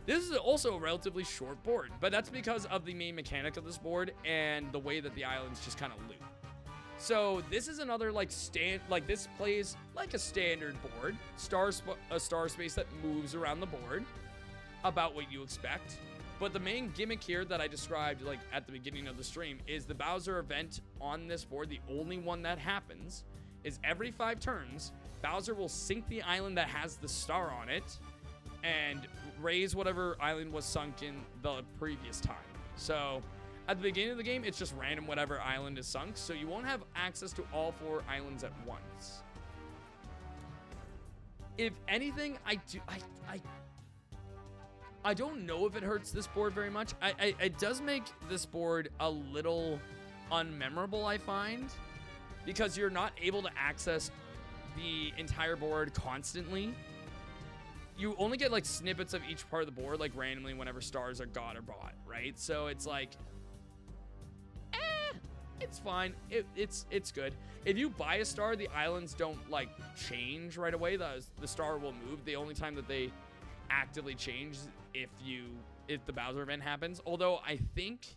A: This is also a relatively short board, but that's because of the main mechanic of this board and the way that the islands just kind of loop. So this is another, like, this plays like a standard board. A star space that moves around the board about what you expect. But the main gimmick here that I described, like, at the beginning of the stream is the Bowser event on this board. The only one that happens is every 5 turns, Bowser will sink the island that has the star on it and raise whatever island was sunk in the previous time. So at the beginning of the game, it's just random whatever island is sunk. So you won't have access to all 4 islands at once. If anything, I don't know if it hurts this board very much. It does make this board a little unmemorable, I find, because you're not able to access the entire board constantly. You only get like snippets of each part of the board like randomly whenever stars are got or bought, right? So it's like, it's fine. It's good. If you buy a star, the islands don't like change right away. The star will move. The only time that they actively change if the Bowser event happens. Although I think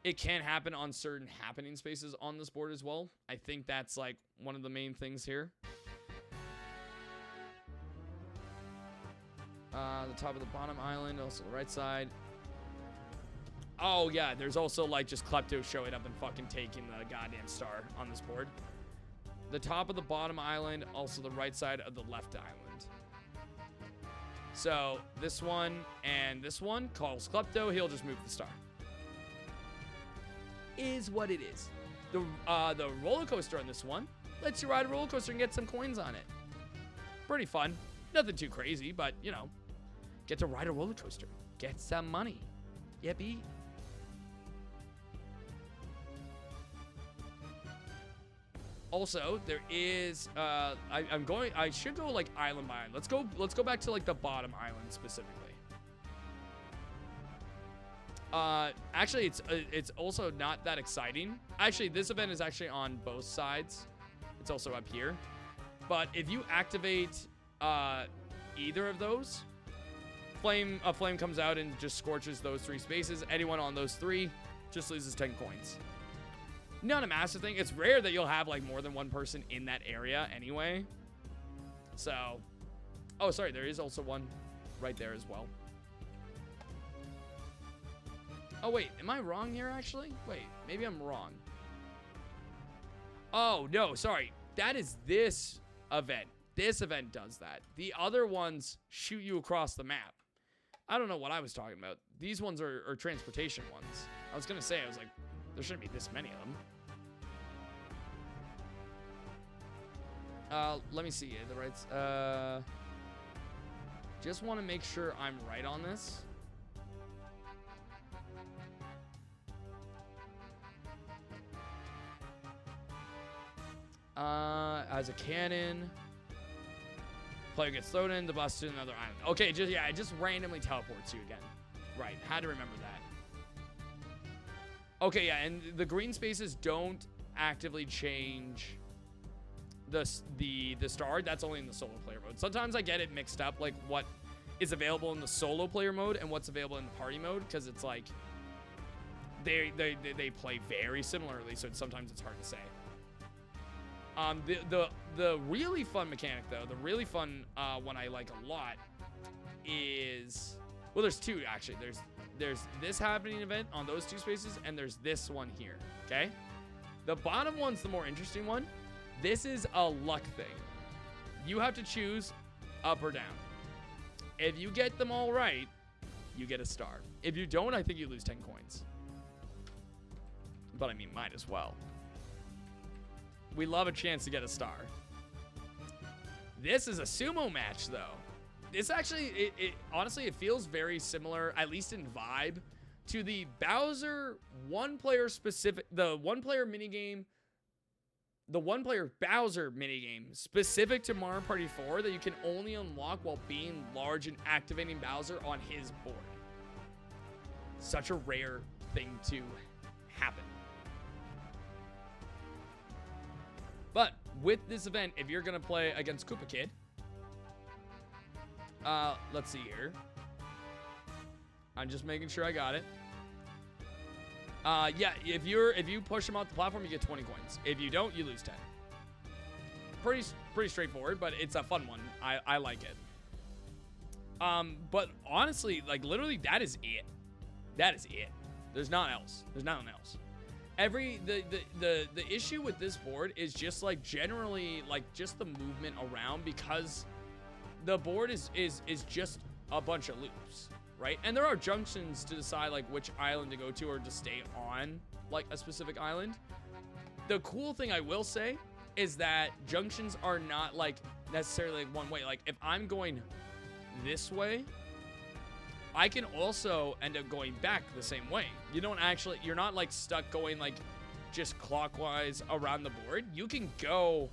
A: it can happen on certain happening spaces on this board as well. I think that's like one of the main things here. The top of the bottom island, also the right side. Oh yeah, there's also like just Klepto showing up and fucking taking the goddamn star on this board. The top of the bottom island, also the right side of the left island. So this one and this one calls Klepto, he'll just move the star. Is what it is. The roller coaster on this one lets you ride a roller coaster and get some coins on it. Pretty fun. Nothing too crazy, but you know, get to ride a roller coaster, get some money. Yippee. Also, there is I should go like island by island. Let's go back to like the bottom island specifically. Actually, it's also not that exciting. Actually, this event is actually on both sides. It's also up here. But if you activate either of those, a flame comes out and just scorches those 3 spaces. Anyone on those 3 just loses 10 coins. Not a massive thing. It's rare that you'll have like more than one person in that area anyway. So, oh, sorry, there is also one right there as well. Oh, wait, am I wrong here actually? Wait, maybe I'm wrong. Oh, no, sorry. That is this event. This event does that. The other ones shoot you across the map. I don't know what I was talking about. These ones are transportation ones. I was gonna say, I was like, there shouldn't be this many of them. Let me see the rights. Just want to make sure I'm right on this. As a cannon, player gets thrown in the bus to another island. Okay, it just randomly teleports you again. Right, had to remember that. Okay, yeah, and the green spaces don't actively change the star. That's only in the solo player mode. Sometimes I get it mixed up, like what is available in the solo player mode and what's available in the party mode, because it's like they play very similarly, so sometimes it's hard to say. The really fun mechanic though, the really fun one I like a lot is, well, there's 2 actually. There's this happening event on those 2 spaces, and there's this one here. Okay, the bottom one's the more interesting one. This is a luck thing. You have to choose up or down. If you get them all right, you get a star. If you don't, I think you lose 10 coins. But I mean, might as well. We love a chance to get a star. This is a sumo match, though. This actually, honestly, it feels very similar, at least in vibe, to the Bowser one-player specific, the one-player minigame, the one-player Bowser minigame specific to Mario Party 4 that you can only unlock while being large and activating Bowser on his board. Such a rare thing to happen. But with this event, if you're going to play against Koopa Kid, let's see here. I'm just making sure I got it. Yeah, if you push him off the platform, you get 20 coins. If you don't, you lose 10. Pretty straightforward, but it's a fun one. I like it. But honestly, like literally, that is it. That is it. There's nothing else. There's nothing else. The issue with this board is just like generally like just the movement around, because the board is just a bunch of loops, right? And there are junctions to decide like which island to go to or to stay on like a specific island. The cool thing I will say is that junctions are not like necessarily one way. Like if I'm going this way, I can also end up going back the same way. You're not like stuck going like just clockwise around the board. You can go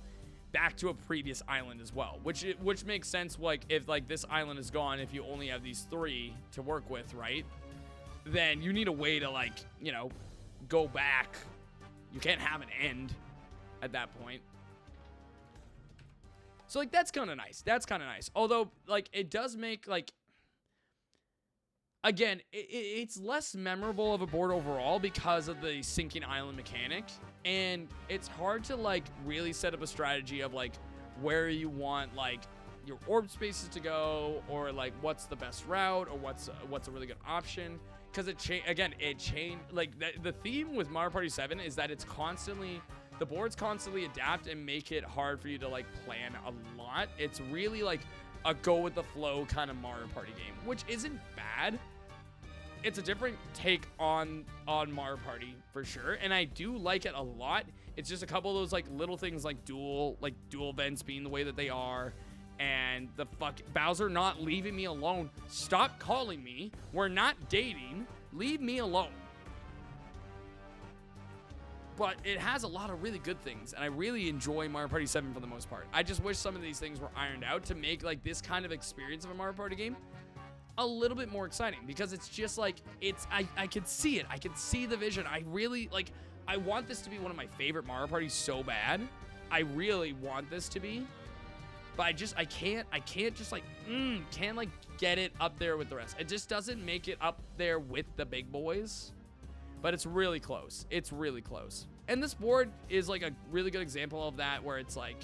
A: back to a previous island as well, which makes sense. Like, if like this island is gone, if you only have these 3 to work with, right, then you need a way to, like, you know, go back. You can't have an end at that point. So, like, that's kind of nice. That's kind of nice. Although, like, it does make, like, again, it's less memorable of a board overall because of the sinking island mechanic. And it's hard to, like, really set up a strategy of, like, where you want, like, your orb spaces to go, or, like, what's the best route, or what's a really good option. Because it changed. Like, the theme with Mario Party 7 is that it's constantly, the boards constantly adapt and make it hard for you to, like, plan a lot. It's really, like, a go with the flow kind of Mario Party game, which isn't bad. It's a different take on Mario Party for sure, and I do like it a lot. It's just a couple of those, like, little things, like dual vents being the way that they are, and the Bowser not leaving me alone. Stop calling me. We're not dating. Leave me alone. But it has a lot of really good things, and I really enjoy Mario Party 7 for the most part. I just wish some of these things were ironed out to make, like, this kind of experience of a Mario Party game a little bit more exciting, because it's just like, I can see it. I can see the vision. I really, like, I want this to be one of my favorite Mario Parties so bad. I really want this to be, but I can't just, like, can't, like, get it up there with the rest. It just doesn't make it up there with the big boys, but it's really close. It's really close. And this board is, like, a really good example of that, where it's like,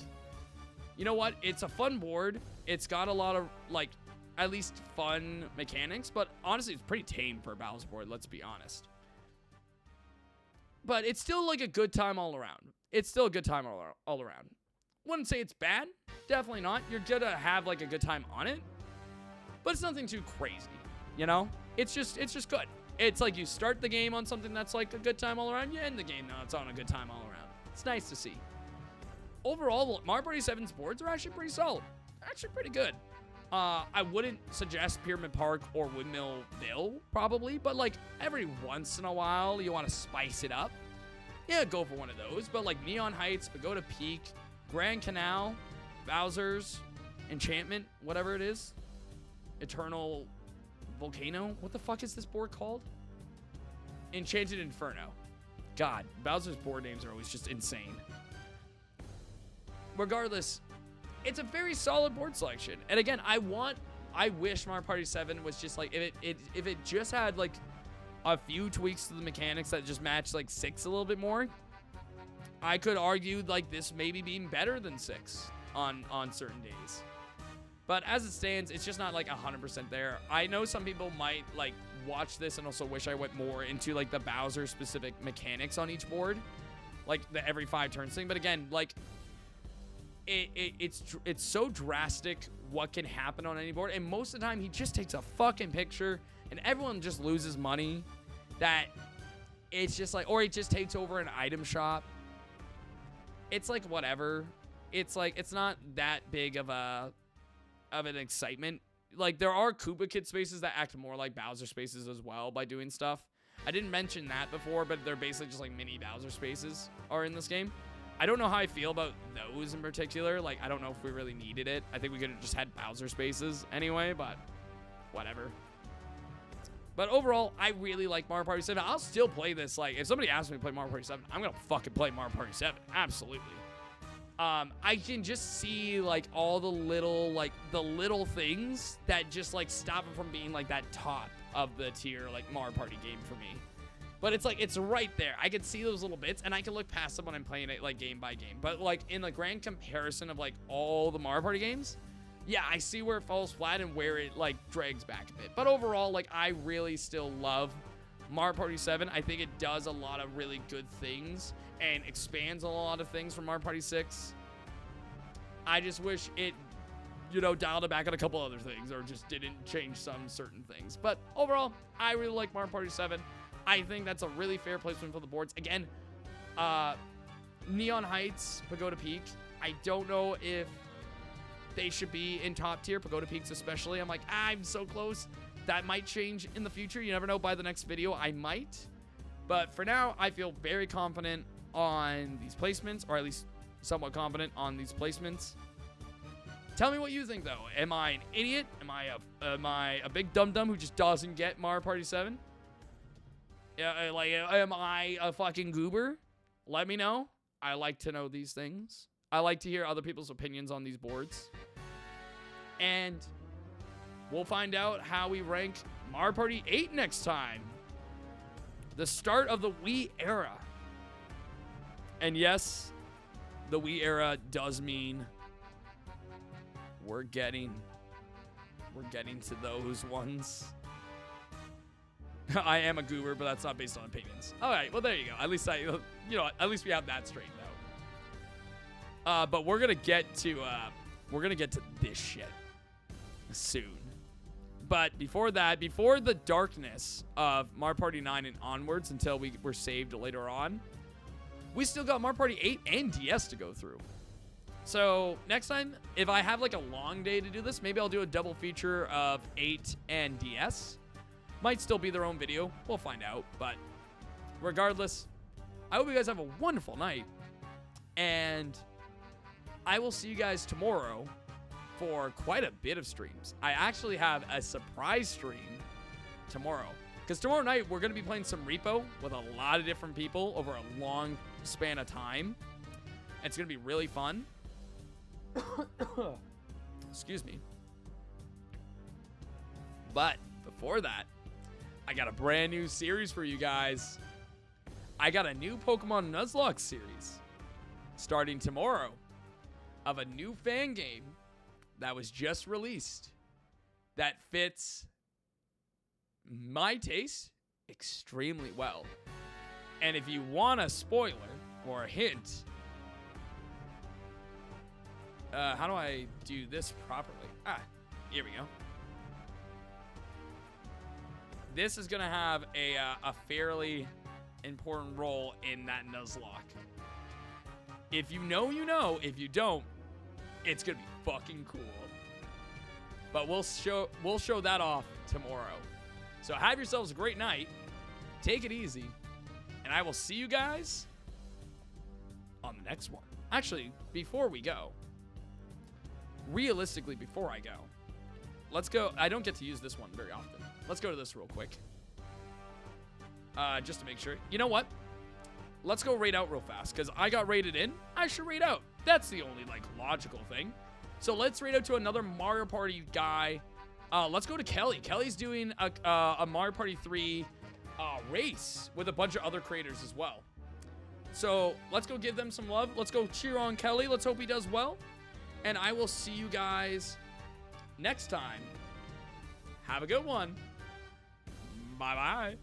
A: you know what? It's a fun board. It's got a lot of, like, at least fun mechanics, but honestly, it's pretty tame for a Bowser board, let's be honest. But it's still, like, a good time all around. It's still a good time all around. Wouldn't say it's bad. Definitely not. You're gonna have, like, a good time on it, but it's nothing too crazy, you know? It's just good. It's like you start the game on something that's, like, a good time all around. You end the game now, it's on a good time all around. It's nice to see. Overall, Mario Party 7's boards are actually pretty solid. Actually pretty good. I wouldn't suggest Pyramid Park or Windmillville, probably, but, like, every once in a while, you want to spice it up. Yeah, go for one of those, but, like, Neon Heights, Pagoda Peak, Grand Canal, Bowser's, Enchantment, whatever it is, Eternal Volcano, what the fuck is this board called? Enchanted Inferno. God, Bowser's board names are always just insane. Regardless, it's a very solid board selection. And again, I wish Mario Party 7 was just like, if it just had, like, a few tweaks to the mechanics that just match, like, 6 a little bit more, I could argue, like, this maybe being better than 6 on certain days. But as it stands, it's just not, like, 100% there. I know some people might, like, watch this and also wish I went more into, like, the Bowser specific mechanics on each board, like the every 5 turns thing. But again, like, it's so drastic what can happen on any board, and most of the time he just takes a fucking picture and everyone just loses money, that it's just like, or he just takes over an item shop. It's like, whatever. It's like, it's not that big of an excitement. Like, there are Koopa Kid spaces that act more like Bowser spaces as well by doing stuff. I didn't mention that before, but they're basically just like mini Bowser spaces are in this game. I don't know how I feel about those in particular. Like, I don't know if we really needed it. I think we could have just had Bowser spaces anyway, but whatever. But overall, I really like Mario Party 7. I'll still play this. Like, if somebody asks me to play Mario Party 7, I'm going to fucking play Mario Party 7. Absolutely. I can just see, like, all the little things that just, like, stop it from being, like, that top of the tier, like, Mario Party game for me. But it's like, it's right there. I can see those little bits, and I can look past them when I'm playing it, like, game by game. But, like, in the grand comparison of, like, all the Mario Party games, yeah, I see where it falls flat and where it, like, drags back a bit. But overall, like, I really still love Mario Party 7. I think it does a lot of really good things and expands on a lot of things from Mario Party 6. I just wish it, you know, dialed it back on a couple other things, or just didn't change some certain things. But overall, I really like Mario Party 7. I think that's a really fair placement for the boards. Again, Neon Heights, Pagoda Peak, I don't know if they should be in top tier, Pagoda Peaks especially. I'm like, I'm so close. That might change in the future. You never know. By the next video, I might. But for now, I feel very confident on these placements, or at least somewhat confident on these placements. Tell me what you think, though. Am I an idiot? Am I a big dum-dum who just doesn't get Mario Party 7? Yeah, like, am I a fucking goober? Let me know. I like to know these things. I like to hear other people's opinions on these boards. And we'll find out how we rank Mario Party 8 next time. The start of the Wii era. And yes, the Wii era does mean we're getting to those ones. I am a goober, but that's not based on opinions. All right, well there you go. At least at least we have that straightened out. But we're gonna get to this shit soon. But before that, before the darkness of Mario Party 9 and onwards until we were saved later on, we still got Mario Party 8 and DS to go through. So next time, if I have like a long day to do this, maybe I'll do a double feature of 8 and DS. Might still be their own video. We'll find out. But regardless, I hope you guys have a wonderful night. And I will see you guys tomorrow for quite a bit of streams. I actually have a surprise stream tomorrow. Because tomorrow night, we're going to be playing some Repo with a lot of different people over a long span of time. It's going to be really fun. Excuse me. But before that, I got a brand new series for you guys. I got a new Pokemon Nuzlocke series starting tomorrow of a new fan game that was just released that fits my taste extremely well. And if you want a spoiler or a hint, how do I do this properly? Here we go. This is going to have a fairly important role in that Nuzlocke. If you know, you know. If you don't, it's going to be fucking cool. But we'll show that off tomorrow. So have yourselves a great night. Take it easy. And I will see you guys on the next one. Actually, before we go, realistically, before I go, let's go. I don't get to use this one very often. Let's go to this real quick. Just to make sure. You know what? Let's go raid out real fast, because I got raided in. I should raid out. That's the only, like, logical thing. So let's raid out to another Mario Party guy. Let's go to Kelly. Kelly's doing a Mario Party 3 race with a bunch of other creators as well. So let's go give them some love. Let's go cheer on Kelly. Let's hope he does well. And I will see you guys next time. Have a good one. Bye-bye.